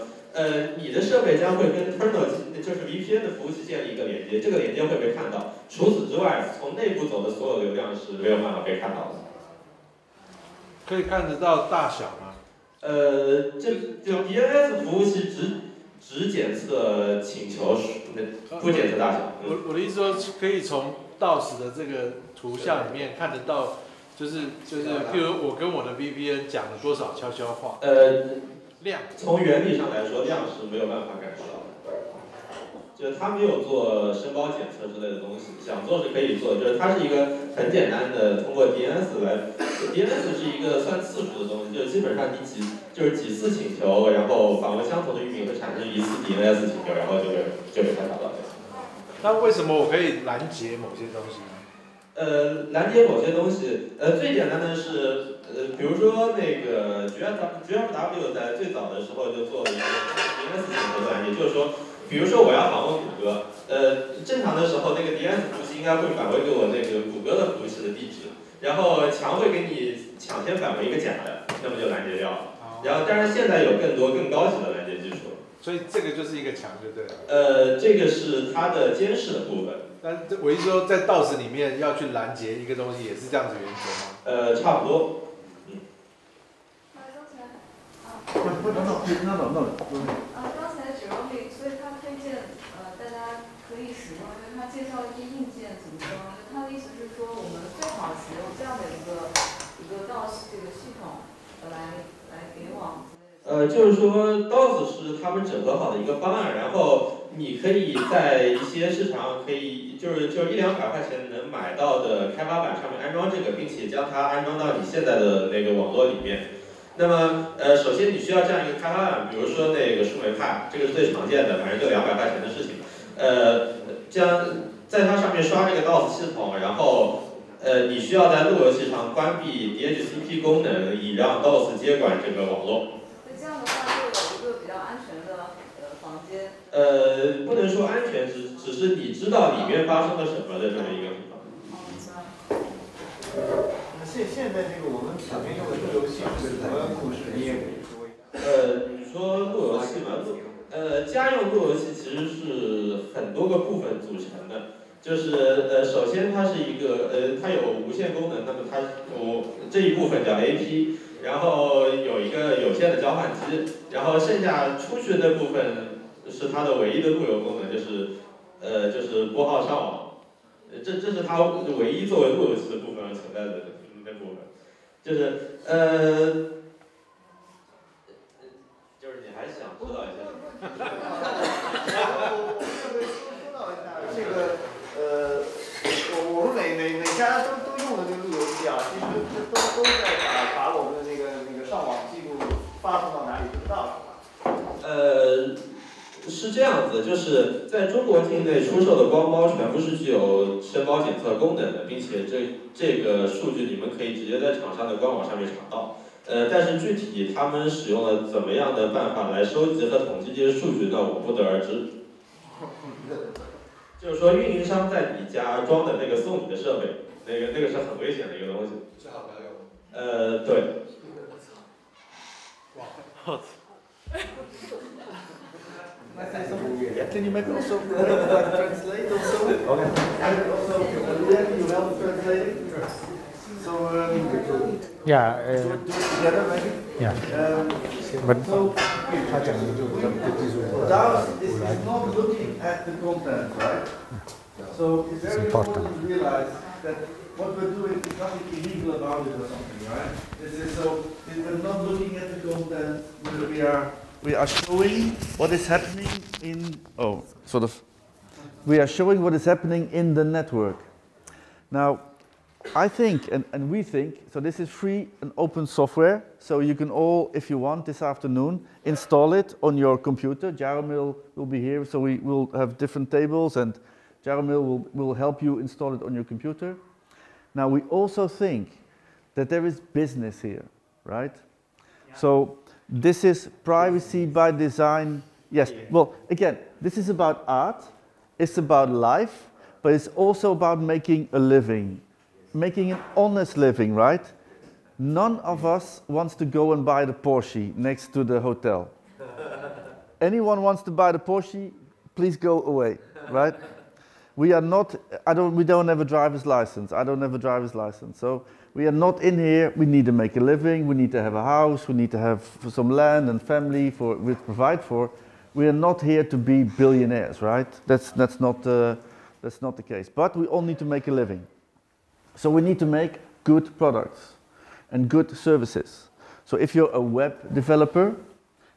你的设备将会跟 kernel， 就是 VPN 的服务器建立一个连接，这个连接会被看到。除此之外，从内部走的所有流量是没有办法被看到的。可以看得到大小吗？就 DNS 服务器只检测请求，不检测大小。我的意思说，可以从 DOS 的这个图像里面看得到，就是，譬如我跟我的 VPN 讲了多少悄悄话。量。从原理上来说，量是没有办法感受到的。就是它没有做声包检测之类的东西，想做是可以做，就是它是一个很简单的通过 DNS 来 ，DNS 是一个算次数的东西，就是基本上你几次请求，然后访问相同的域名会产生一次 DNS 请求，然后就被它找到。那为什么我可以拦截某些东西呢？拦截某些东西，最简单的是，比如说那个 GFW 在最早的时候就做了一个 DNS 请求的拦截，就是说。比如说我要访问谷歌，正常的时候那个 DNS 服务器应该会返回给我那个谷歌的服务器的地址，然后墙会给你抢先返回一个假的，那么就拦截掉了。然后当然现在有更多更高级的拦截技术。所以这个就是一个墙就对了。这个是它的监视的部分。但我意思说在 DOS 里面要去拦截一个东西也是这样子原则吗？差不多。刚才Jerome，所以他推荐大家可以使用，因为他介绍一些硬件怎么装。他的意思是说，我们最好使用这样的一个 DOS 这个系统来联网之类的。就是说 DOS 是他们整合好的一个方案，然后你可以在一些市场可以就100-200块钱能买到的开发板上面安装这个，并且将它安装到你现在的那个网络里面。那么，首先你需要这样一个开发板，比如说那个树莓派，这个是最常见的，反正就200块钱的事情。将在它上面刷这个 DOS 系统，然后你需要在路由器上关闭 DHCP 功能，以让 DOS 接管这个网络。那这样的话就有一个比较安全的房间。不能说安全，只是你知道里面发生了什么的这么一个地方。现在这个我们普遍用的路由器是什么故事？你也可以说一下。你说路由器嘛，家用路由器其实是很多个部分组成的。就是首先它是一个它有无线功能，那么它这一部分叫 AP， 然后有一个有线的交换机，然后剩下出去的部分是它的唯一的路由功能，就是拨号上网。这是它唯一作为路由器的部分而存在的那部分，就是你还想知道一下？我说到一下这个我们每家都用的这个路由器啊，其实都在把我们的那个上网记录发送到哪里不知道是吧？是这样子，就是在中国境内出售的光猫全部是具有声包检测功能的，并且这个数据你们可以直接在厂商的官网上面查到。但是具体他们使用了怎么样的办法来收集和统计这些数据，那我不得而知。就是说，运营商在你家装的那个送你的设备，那个是很危险的一个东西。最好不要用。对。Can you maybe also translate also? Okay. And also, Leanne, you help translating? So, yeah. Do it together, maybe? Yeah. But so, DAOs is not looking at the content, right? So it's very important to realize that what we're doing is nothing illegal about it or something, right? This is so we're not looking at the content. We are showing what is happening in we are showing what is happening in the network. Now, I think, and we think, so this is free and open software, so you can all, if you want, this afternoon, install it on your computer. Jaromil will be here, so we will have different tables, and Jaromil will help you install it on your computer. Now, we also think that there is business here, right? Yeah. So this is privacy by design. Yes, well, again, this is about art, it's about life, but it's also about making a living. Making an honest living, right? None of us wants to go and buy the Porsche next to the hotel. Anyone wants to buy the Porsche, please go away, right? We are not, we don't have a driver's license. I don't have a driver's license. So we are not in here, we need to make a living, we need to have a house, we need to have some land and family we provide for. We are not here to be billionaires, right? That's not the case. But we all need to make a living. So we need to make good products and good services. So if you're a web developer,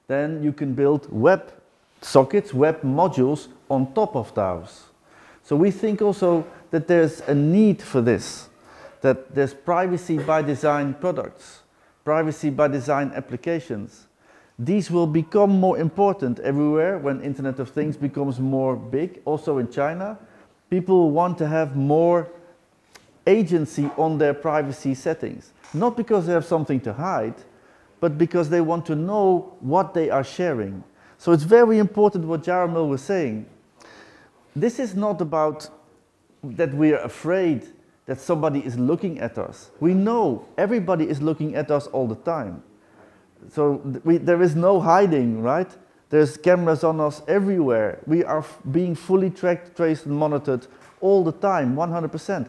then you can build web sockets, web modules on top of DAOs. So we think also that there's a need for this, that there's privacy by design products, privacy by design applications. These will become more important everywhere when Internet of Things becomes more big, also in China. People want to have more agency on their privacy settings. Not because they have something to hide, but because they want to know what they are sharing. So it's very important what Jaromil was saying. This is not about that we are afraid that somebody is looking at us. We know everybody is looking at us all the time. So there is no hiding, right? There's cameras on us everywhere. We are being fully tracked, traced, and monitored all the time, 100%.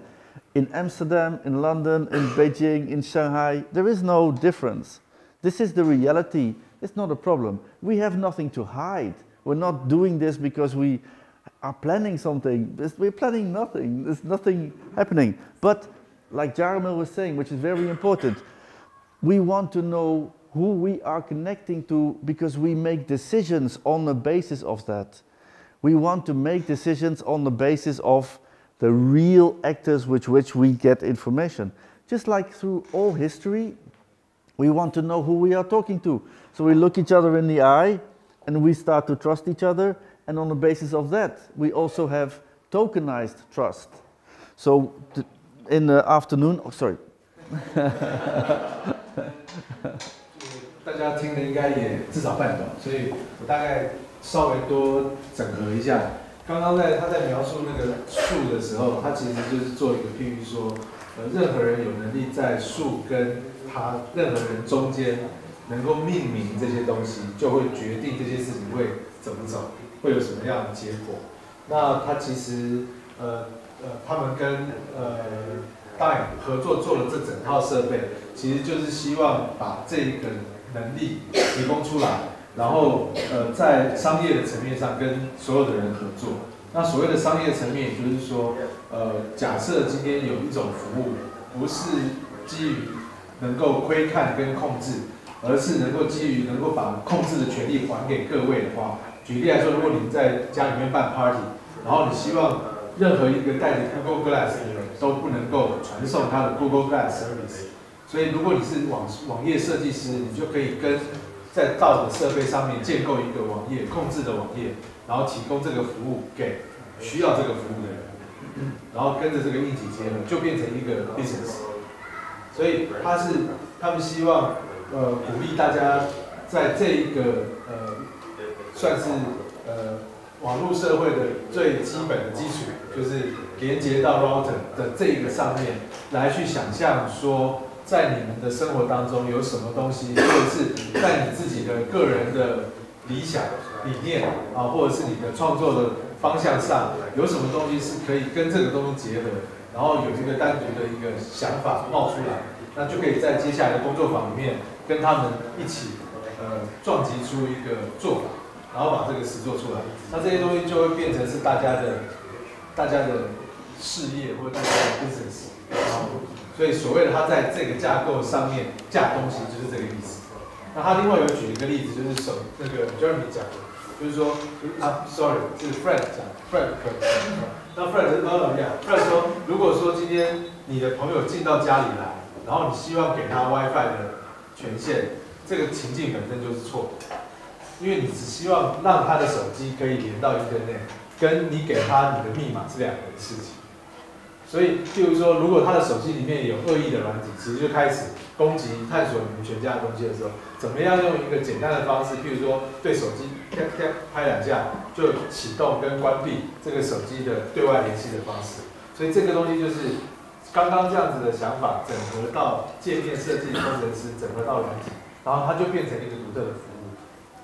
In Amsterdam, in London, in Beijing, in Shanghai, there is no difference. This is the reality. It's not a problem. We have nothing to hide. We're not doing this because we are planning something. We're planning nothing. There's nothing happening. But like Jaromil was saying, which is very important, we want to know who we are connecting to because we make decisions on the basis of that. We want to make decisions on the basis of the real actors with which we get information. Just like through all history, we want to know who we are talking to. So we look each other in the eye and we start to trust each other, and on the basis of that, we also have tokenized trust. So in the afternoon, oh sorry. 大家听的应该也至少半懂，所以我大概稍微多整合一下。刚刚他在描述那个树的时候，他其实就是做一个譬喻说，任何人有能力在树跟任何人中间能够命名这些东西，就会决定这些事情会怎么走，会有什么样的结果。那他其实他们跟Dime 合作做了这整套设备，其实就是希望把这个能力提供出来，然后在商业的层面上跟所有的人合作。那所谓的商业层面，也就是说，假设今天有一种服务不是基于能够窥看跟控制，而是能够基于能够把控制的权利还给各位的话，举例来说，如果你在家里面办 party， 然后你希望任何一个带着 Google Glass 的人都不能够传送他的 Google Glass service。所以，如果你是网页设计师，你就可以在道的设备上面建构一个网页，控制的网页，然后提供这个服务给需要这个服务的人，然后跟着这个硬体结合，就变成一个 business。所以他们希望鼓励大家在这一个算是网络社会的最基本的基础，就是连接到 router 的这个上面来去想象说，在你们的生活当中有什么东西，或者是在你自己的个人的理想，理念啊，或者是你的创作的方向上有什么东西是可以跟这个东西结合，然后有一个单独的一个想法冒出来，那就可以在接下来的工作坊里面跟他们一起撞击出一个做法，然后把这个实做出来。那这些东西就会变成是大家的事业或者大家的 business。所以所谓的他在这个架构上面架东西就是这个意思。那他另外有举一个例子，就是那个 Jeremy 讲的，就是说sorry 是 Fred 讲 ，Fred 可能，那 Fred 是Fred 说，如果说今天你的朋友进到家里来，然后你希望给他 WiFi 的权限，这个情境本身就是错的，因为你只希望让他的手机可以连到 Internet， 跟你给他你的密码是两回事情。所以，譬如说，如果他的手机里面有恶意的软体，其实就开始攻击、探索你们全家的东西的时候，怎么样用一个简单的方式，譬如说对手机拍两下，就启动跟关闭这个手机的对外联系的方式。所以这个东西就是刚刚这样子的想法，整合到界面设计工程师，整合到软体，然后它就变成一个独特的服务。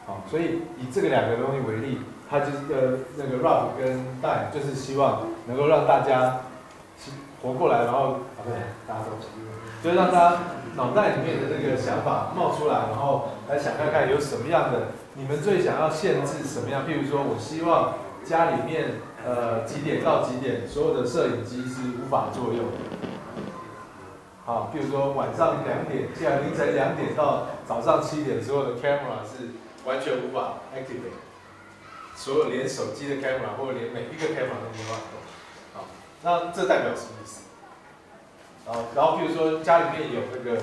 好，所以以这个两个东西为例，它就是那个 Rob 跟 Dan 就是希望能够让大家活过来，然后大家都就让他脑袋里面的这个想法冒出来，然后来想看看有什么样的，你们最想要限制什么样？譬如说，我希望家里面几点到几点，所有的摄影机是无法作用的。好，譬如说晚上2点，现在凌晨2点到早上7点，所有的 camera 是完全无法 activate， 所有连手机的 camera 或者连每一个 camera 都没办法动。好，那这代表什么意思？然后譬如说家里面有那个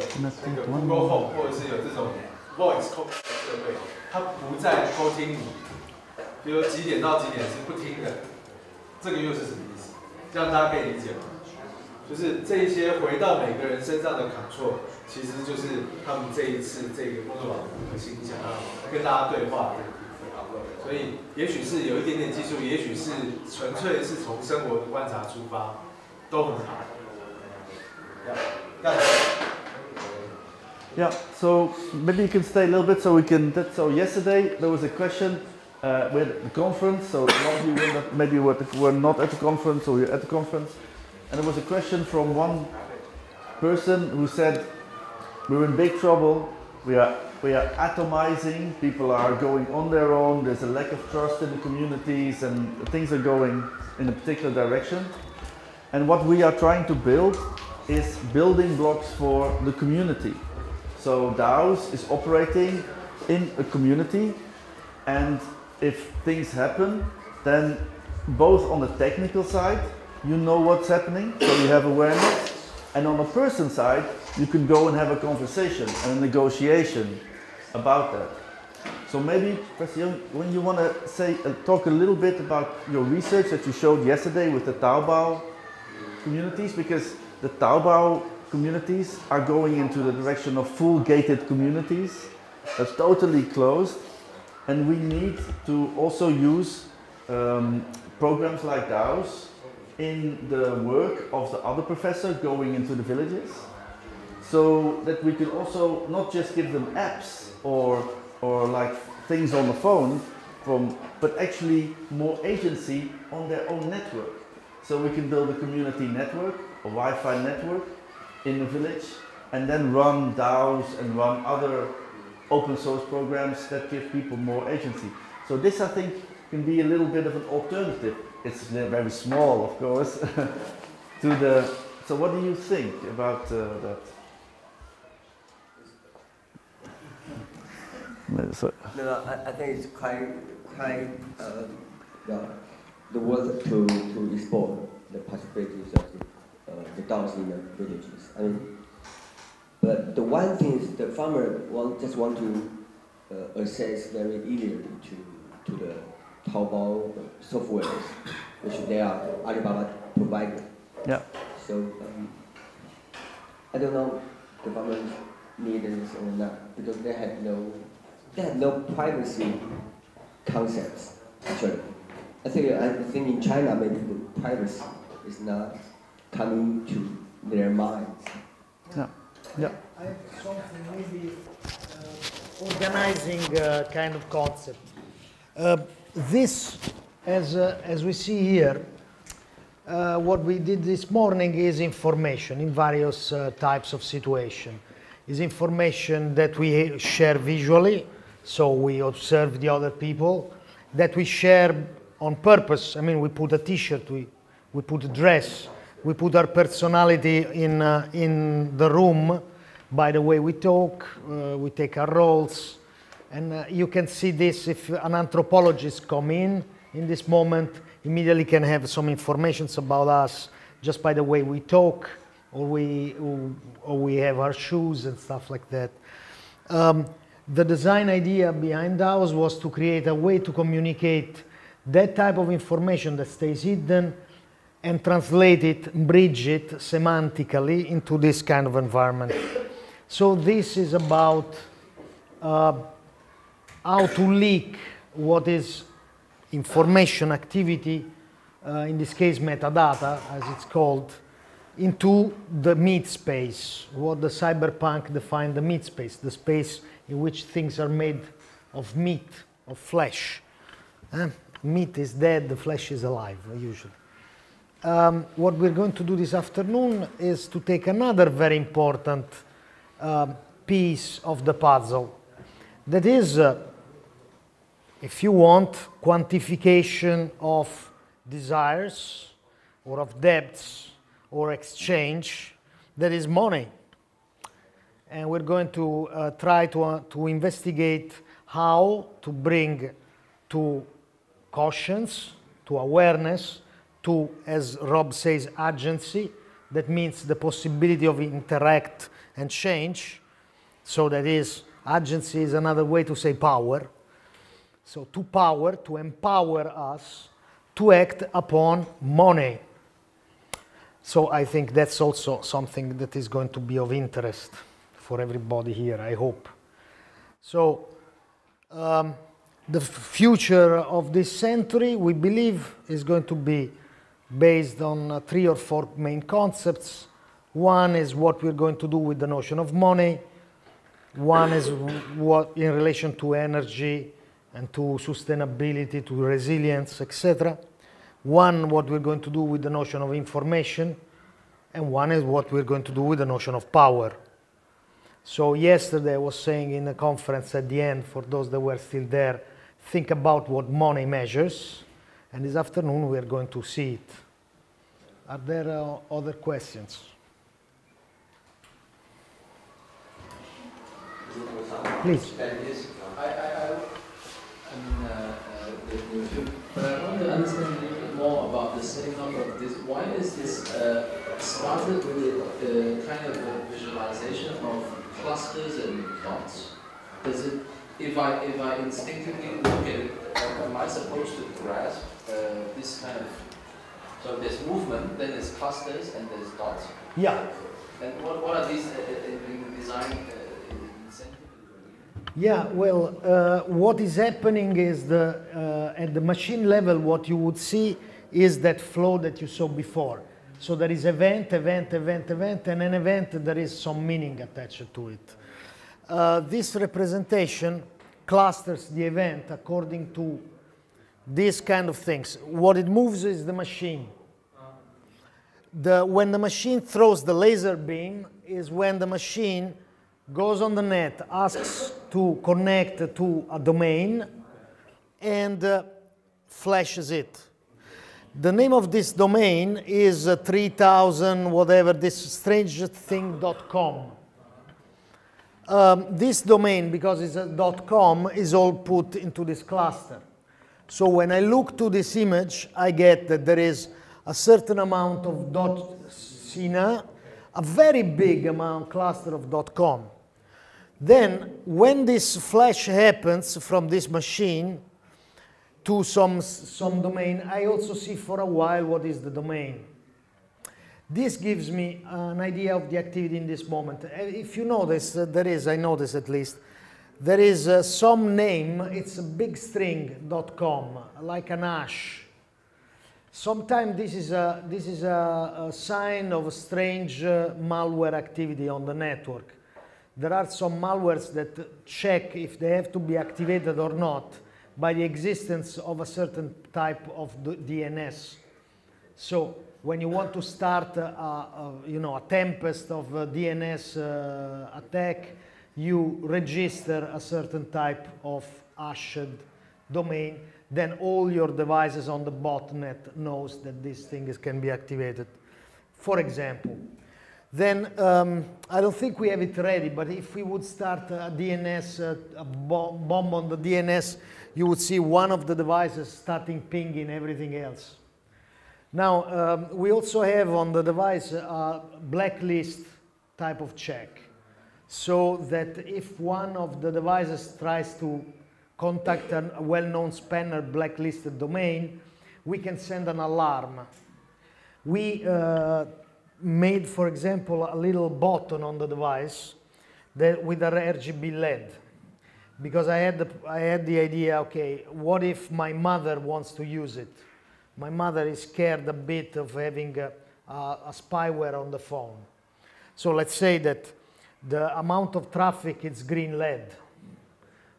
Google Home， 或者是有这种 Voice 控制的设备，它不再偷听你，比如几点到几点是不听的，这个又是什么意思？这样大家可以理解吗？就是这一些回到每个人身上的 control， 其实就是他们这一次这个工作坊的核心想要跟大家对话的这个部分。所以也许是有一点点技术，也许是纯粹是从生活的观察出发，都很好。Yeah, so maybe you can stay a little bit so we can. So yesterday there was a question with the conference. So a lot of you maybe were not at the conference or you're at the conference, and there was a question from one person who said, "We're in big trouble. We are atomizing. People are going on their own. There's a lack of trust in the communities, and things are going in a particular direction. And what we are trying to build is building blocks for the community. So DAOs is operating in a community, and if things happen, then both on the technical side, you know what's happening, so you have awareness, and on the person side, you can go and have a conversation and a negotiation about that. So maybe, Professor, when you want to say, talk a little bit about your research that you showed yesterday with the Taobao communities, because the Taobao communities are going into the direction of full gated communities that's totally closed, and we need to also use programs like DAOs in the work of the other professor going into the villages, so that we can also not just give them apps or like things on the phone but actually more agency on their own network. So we can build a community network, a Wi-Fi network in the village, and then run DAOs and run other open source programs that give people more agency. So this, I think, can be a little bit of an alternative. It's very small, of course, to the. So what do you think about that? No, I think it's quite the work to explore the possibilities of the DAOs in the villages. I mean, but the one thing is the farmer just want to access very easily to the Taobao software, which they are Alibaba provided. Yeah. So I don't know the farmers need this or not, because they have no privacy concepts actually. I think in China maybe the privacy is not coming to their minds. Yeah. Yeah. I have something maybe organizing kind of concept. This, as we see here, what we did this morning is information in various types of situation. Is information that we share visually, so we observe the other people, that we share on purpose. I mean, we put a t-shirt, we put a dress, we put our personality in the room by the way we talk, we take our roles, and you can see this if an anthropologist come in this moment, immediately can have some information about us just by the way we talk, or we have our shoes and stuff like that. The design idea behind ours was to create a way to communicate that type of information that stays hidden and translate it, bridge it semantically into this kind of environment. So this is about how to leak what is information activity, in this case metadata, as it's called, into the meat space, what the cyberpunk defined the meat space, the space in which things are made of meat, of flesh. Meat is dead, the flesh is alive, usually. What we're going to do this afternoon is to take another very important piece of the puzzle. That is, if you want, quantification of desires or of debts or exchange, that is money. And we're going to try to investigate how to bring to conscience, to awareness, to, as Rob says, agency. That means the possibility of interact and change. So that is, agency is another way to say power. So to power, to empower us to act upon money. So I think that's also something that is going to be of interest for everybody here, I hope. So the future of this century, we believe, is going to be based on 3 or 4 main concepts. One is what we're going to do with the notion of money. One is what in relation to energy and to sustainability, to resilience, etc. One, what we're going to do with the notion of information. And one is what we're going to do with the notion of power. So yesterday I was saying in the conference at the end, for those that were still there, think about what money measures. And this afternoon we are going to see it. Are there other questions? Please. But I want to understand a little bit more about the setting up of this. Why is this started with the kind of a visualization of clusters and dots? Does it, if I instinctively look at it, am I supposed to grasp this kind of, so there's movement, then there's clusters and there's dots? Yeah. And what are these in the design incentive? Yeah, well, what is happening is at the machine level, what you would see is that flow that you saw before. So there is event, event, event, event, and an event, there is some meaning attached to it. This representation clusters the event according to these kind of things. What it moves is the machine. When the machine throws the laser beam is when the machine goes on the net, asks to connect to a domain, and flashes it. The name of this domain is 3000 whatever, this strangething.com. This domain, because it's a .com, is all put into this cluster. So when I look to this image, I get that there is a certain amount of .sina, a very big amount cluster of .com. Then, when this flash happens from this machine to some domain, I also see for a while what is the domain. This gives me an idea of the activity in this moment. If you notice, there is, I notice at least, there is some name, it's a big string .com, like an hash. Sometimes this is a sign of a strange malware activity on the network. There are some malwares that check if they have to be activated or not by the existence of a certain type of DNS. So when you want to start a tempest of DNS attack, you register a certain type of hashed domain, then all your devices on the botnet knows that this thing can be activated, for example. Then I don't think we have it ready, but if we would start a DNS, a bomb on the DNS, you would see one of the devices starting pinging everything else. Now, we also have on the device a blacklist type of check, so that if one of the devices tries to contact a well-known spanner blacklisted domain, we can send an alarm. We made, for example, a little button on the device with a RGB LED, because I had the idea, okay, what if my mother wants to use it? My mother is scared a bit of having a spyware on the phone. So let's say that the amount of traffic is green LED.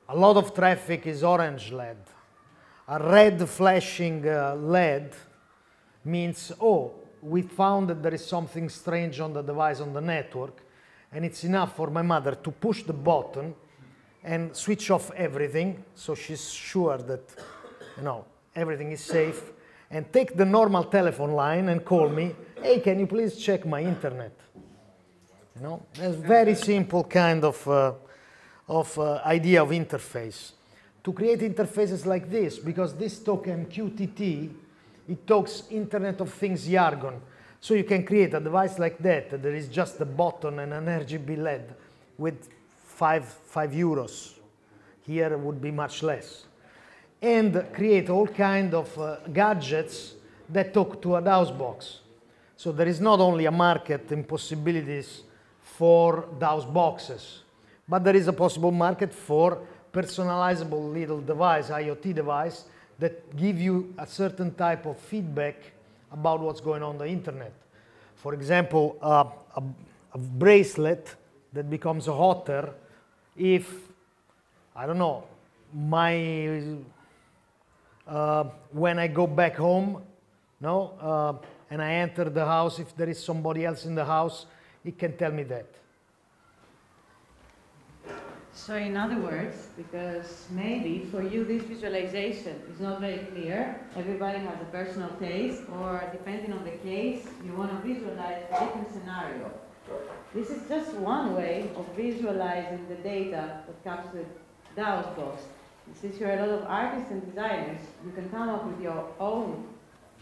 A lot of traffic is orange LED. A red flashing LED means, oh, we found that there is something strange on the device on the network, and it's enough for my mother to push the button and switch off everything, so she's sure that everything is safe, and take the normal telephone line and call me, hey, can you please check my internet? That's very simple kind of idea of interface. To create interfaces like this, because this talk MQTT, it talks Internet of Things jargon. So you can create a device like that. There is just a button and an RGB LED with 5 euros. Here it would be much less. And create all kinds of gadgets that talk to a DAO's box. So there is not only a market in possibilities for DAO's boxes, but there is a possible market for personalizable little device, IoT device, that give you a certain type of feedback about what's going on the internet. For example, a bracelet that becomes hotter if, I don't know, when I go back home, and I enter the house, if there is somebody else in the house, it can tell me that. So in other words, because maybe for you this visualization is not very clear, everybody has a personal taste, or depending on the case, you want to visualize a different scenario. This is just one way of visualizing the data that comes with DAO's box. Since you're a lot of artists and designers, you can come up with your own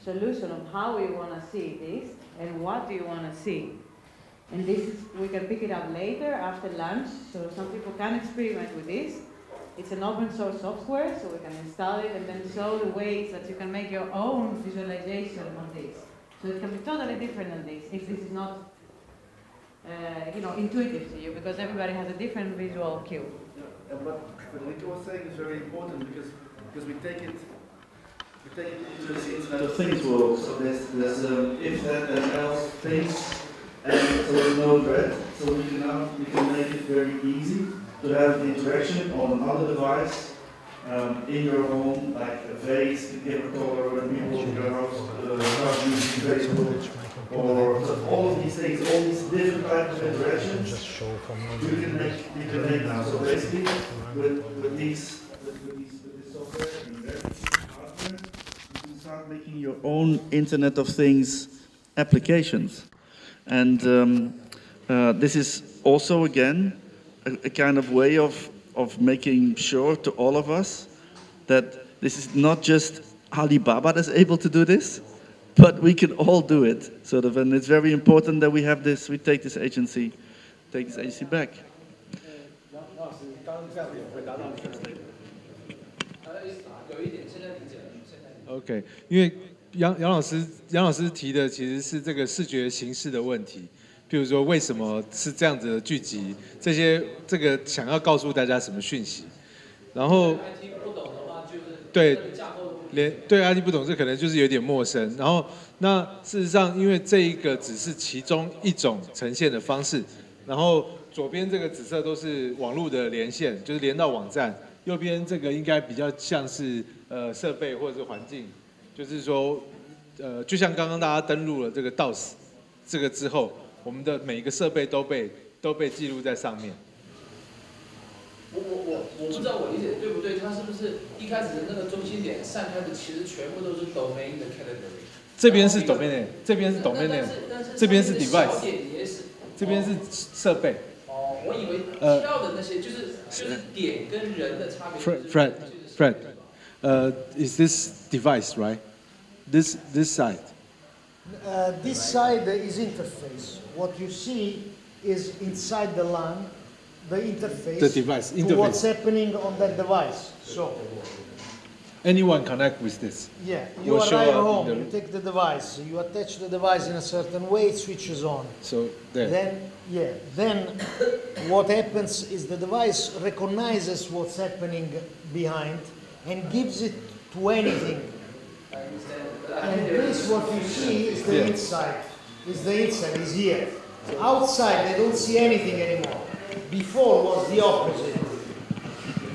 solution of how you want to see this and what do you want to see. And this is, we can pick it up later after lunch, so some people can experiment with this. It's an open source software, so we can install it and then show the ways that you can make your own visualization of this. So it can be totally different than this, if this is not intuitive to you, because everybody has a different visual cue. Yeah, what Rico was saying is very important, because we take it into the Internet of Things world. So there's if that and else things. And so there's no dread, so we can make it very easy to have the interaction on another device in your home, like a vase, the given color, when people in your house start using Facebook, or so all of these things, all these different types of interactions, you can make now. So basically, with this software and hardware, you can start making your own Internet of Things applications. And this is also, again, a kind of way of making sure to all of us that this is not just Alibaba that's able to do this, but we can all do it. Sort of, and it's very important that we have this, we take this agency back. OK， 因为杨老师提的其实是这个视觉形式的问题，譬如说为什么是这样子的剧集，这个想要告诉大家什么讯息，然后对IT 不懂，这可能就是有点陌生。然后那事实上，因为这一个只是其中一种呈现的方式，然后左边这个紫色都是网络的连线，就是连到网站，右边这个应该比较像是设备或者是环境，就是说就像刚刚大家登录了这个 DOS 这个之后，我们的每一个设备都被记录在上面。我不知道我理解对不对，它是不是一开始的那个中心点散开的其实全部都是 domain 的 category？ 这边是 domain， 这边是 domain， 这边是 device， 这边是设备。哦，我以为跳的那些就是点跟人的差别。Fred, is this device right? This side. This side is interface. What you see is inside the LAN, the interface, the device, to what's happening on that device. So anyone connect with this? Yeah, you arrive home, you take the device, you attach the device in a certain way, it switches on. So there. Then what happens is the device recognizes what's happening behind and gives it to anything. And this, what you see, is the inside. Is the inside, is here. Outside, they don't see anything anymore. Before was the opposite.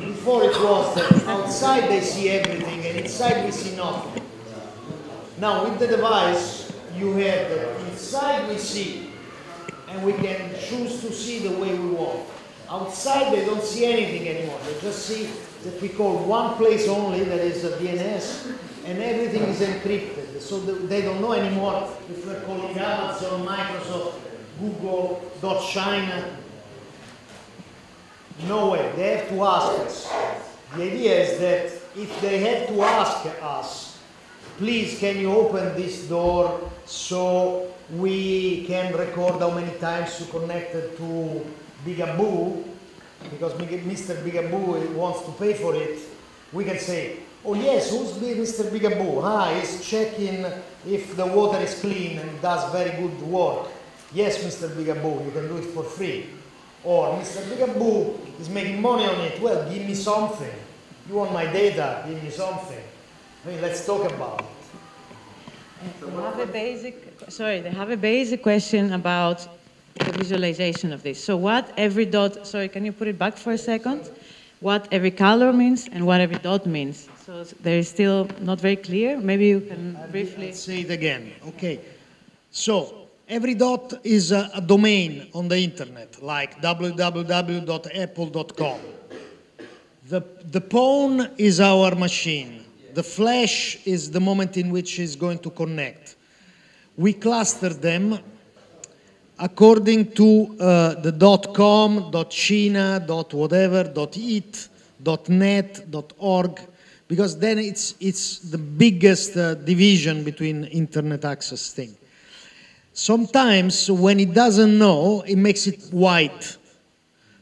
Before it was that outside they see everything and inside we see nothing. Now with the device, you have that inside we see, and we can choose to see the way we want. Outside they don't see anything anymore. They just see that we call one place only, that is a DNS, and everything is encrypted. So they don't know anymore if we're calling Amazon, Microsoft, Google, .China. No way, they have to ask us. The idea is that if they have to ask us, please can you open this door so we can record how many times you connected to Bigaboo, because Mr. Bigaboo wants to pay for it, we can say, oh yes, who's Mr. Bigaboo? He's checking if the water is clean and does very good work. Yes, Mr. Bigaboo, you can do it for free. Or Mr. Bigaboo is making money on it. Well, give me something. You want my data? Give me something. I mean, let's talk about it. They have a basic question about the visualization of this. So what every dot, sorry, can you put it back for a second? What every color means and what every dot means. So there is still not very clear. Maybe you can briefly Let's say it again. Okay. So every dot is a domain on the internet, like www.apple.com. The pawn is our machine. The flash is the moment in which it's going to connect. We cluster them according to the .com, .china, .whatever, .it, .net, .org, because then it's the biggest division between internet access thing. Sometimes when it doesn't know, it makes it white.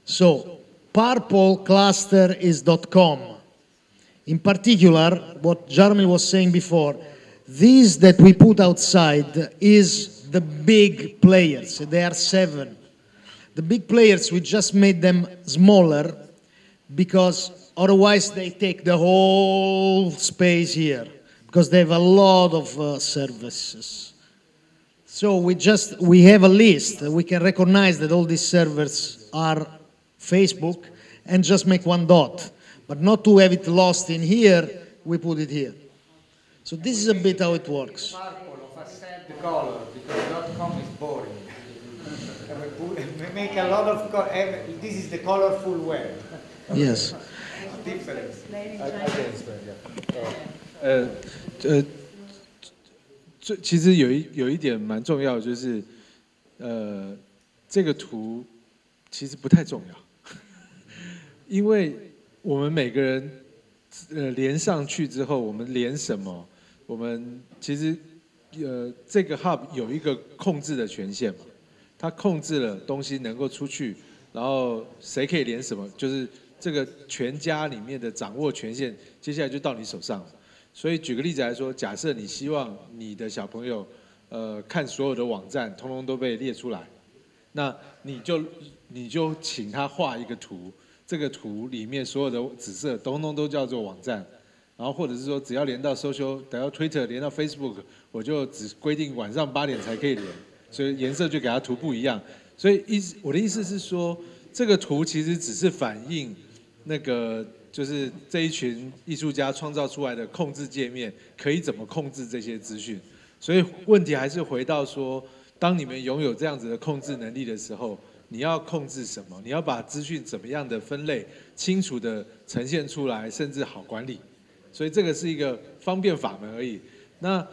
So purple cluster is .com. In particular, what Jeremy was saying before, these that we put outside is the big players. They are 7. The big players, we just made them smaller because otherwise they take the whole space here because they have a lot of services. So we have a list. We can recognize that all these servers are Facebook and just make one dot. But not to have it lost in here, we put it here. So this is a bit how it works. Purple of a sad color, because .com is boring. We make a lot of, this is the colorful web. Yes. Difference. I can explain, 其实有一点蛮重要，就是这个图其实不太重要，因为我们每个人连上去之后，我们连什么？我们其实这个 hub 有一个控制的权限嘛，它控制了东西能够出去，然后谁可以连什么，就是这个全家里面的掌握权限，接下来就到你手上了。所以举个例子来说，假设你希望你的小朋友看所有的网站，通通都被列出来，那你就请他画一个图，这个图里面所有的紫色通通都叫做网站，然后或者是说只要连到 social， 等到 Twitter 连到 Facebook， 我就只规定晚上8点才可以连，所以颜色就给它图不一样。所以我的意思是说，这个图其实只是反映那个就是这一群艺术家创造出来的控制界面，可以怎么控制这些资讯？所以问题还是回到说，当你们拥有这样子的控制能力的时候，你要控制什么？你要把资讯怎么样的分类，清楚的呈现出来，甚至好管理。所以这个是一个方便法门而已。那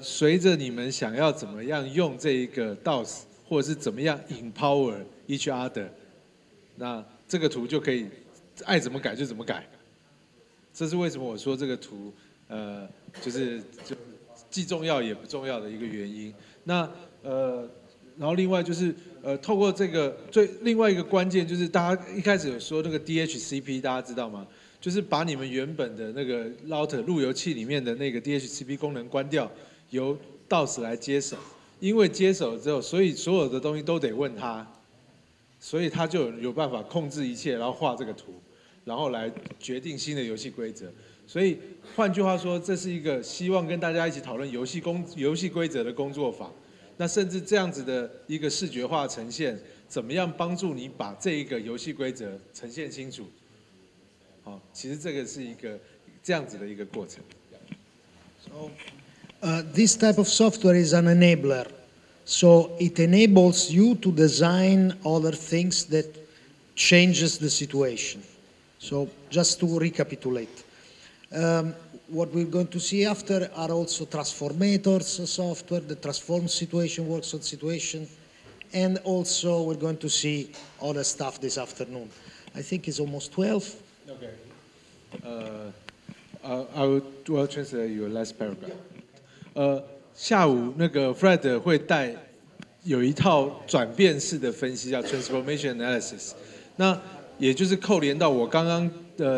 随着你们想要怎么样用这一个 DAOs， 或者是怎么样 empower each other， 那这个图就可以爱怎么改就怎么改。这是为什么我说这个图就既重要也不重要的一个原因。那然后另外就是透过这个另外一个关键就是大家一开始有说那个 DHCP， 大家知道吗？就是把你们原本的那个 router 路由器里面的那个 DHCP 功能关掉，由 DAOs 来接手。因为接手之后，所以所有的东西都得问他，所以他就有办法控制一切，然后画这个图，然后来决定新的游戏规则。所以换句话说，这是一个希望跟大家一起讨论游戏规则的工作坊。那甚至这样子的一个视觉化呈现，怎么样帮助你把这一个游戏规则呈现清楚？好，其实这个是一个这样子的一个过程。So, this type of software is an enabler. So it enables you to design other things that changes the situation. So just to recapitulate. What we're going to see after are also transformators software that transforms situation, works on situation, and also we're going to see other stuff this afternoon. I think it's almost 12. Okay. I will translate your last paragraph. 下午那个 Fred 会带有一套转变式的分析，叫 Transformation Analysis。那也就是扣连到我刚刚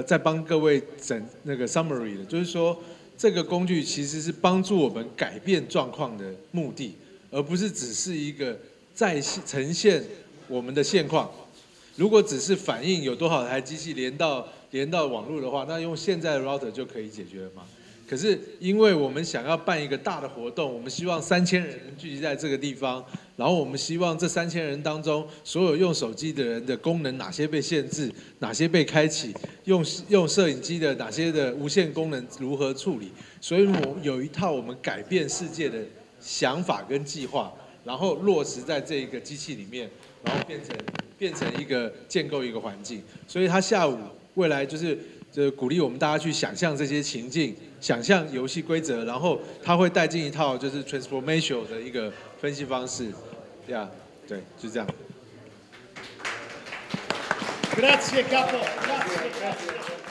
在帮各位整那个 summary 的，就是说这个工具其实是帮助我们改变状况的目的，而不是只是一个再呈现我们的现况。如果只是反映有多少台机器连到网络的话，那用现在的 router 就可以解决了嘛？可是因为我们想要办一个大的活动，我们希望3000人聚集在这个地方，然后我们希望这3000人当中，所有用手机的人的功能哪些被限制，哪些被开启，用摄影机的哪些的无线功能如何处理，所以我有一套我们改变世界的想法跟计划，然后落实在这个机器里面，然后变成一个建构一个环境。所以他下午未来就是鼓励我们大家去想象这些情境，想象游戏规则，然后他会带进一套就是 transformational 的一个分析方式，对，就这样。Grazie capo, grazie.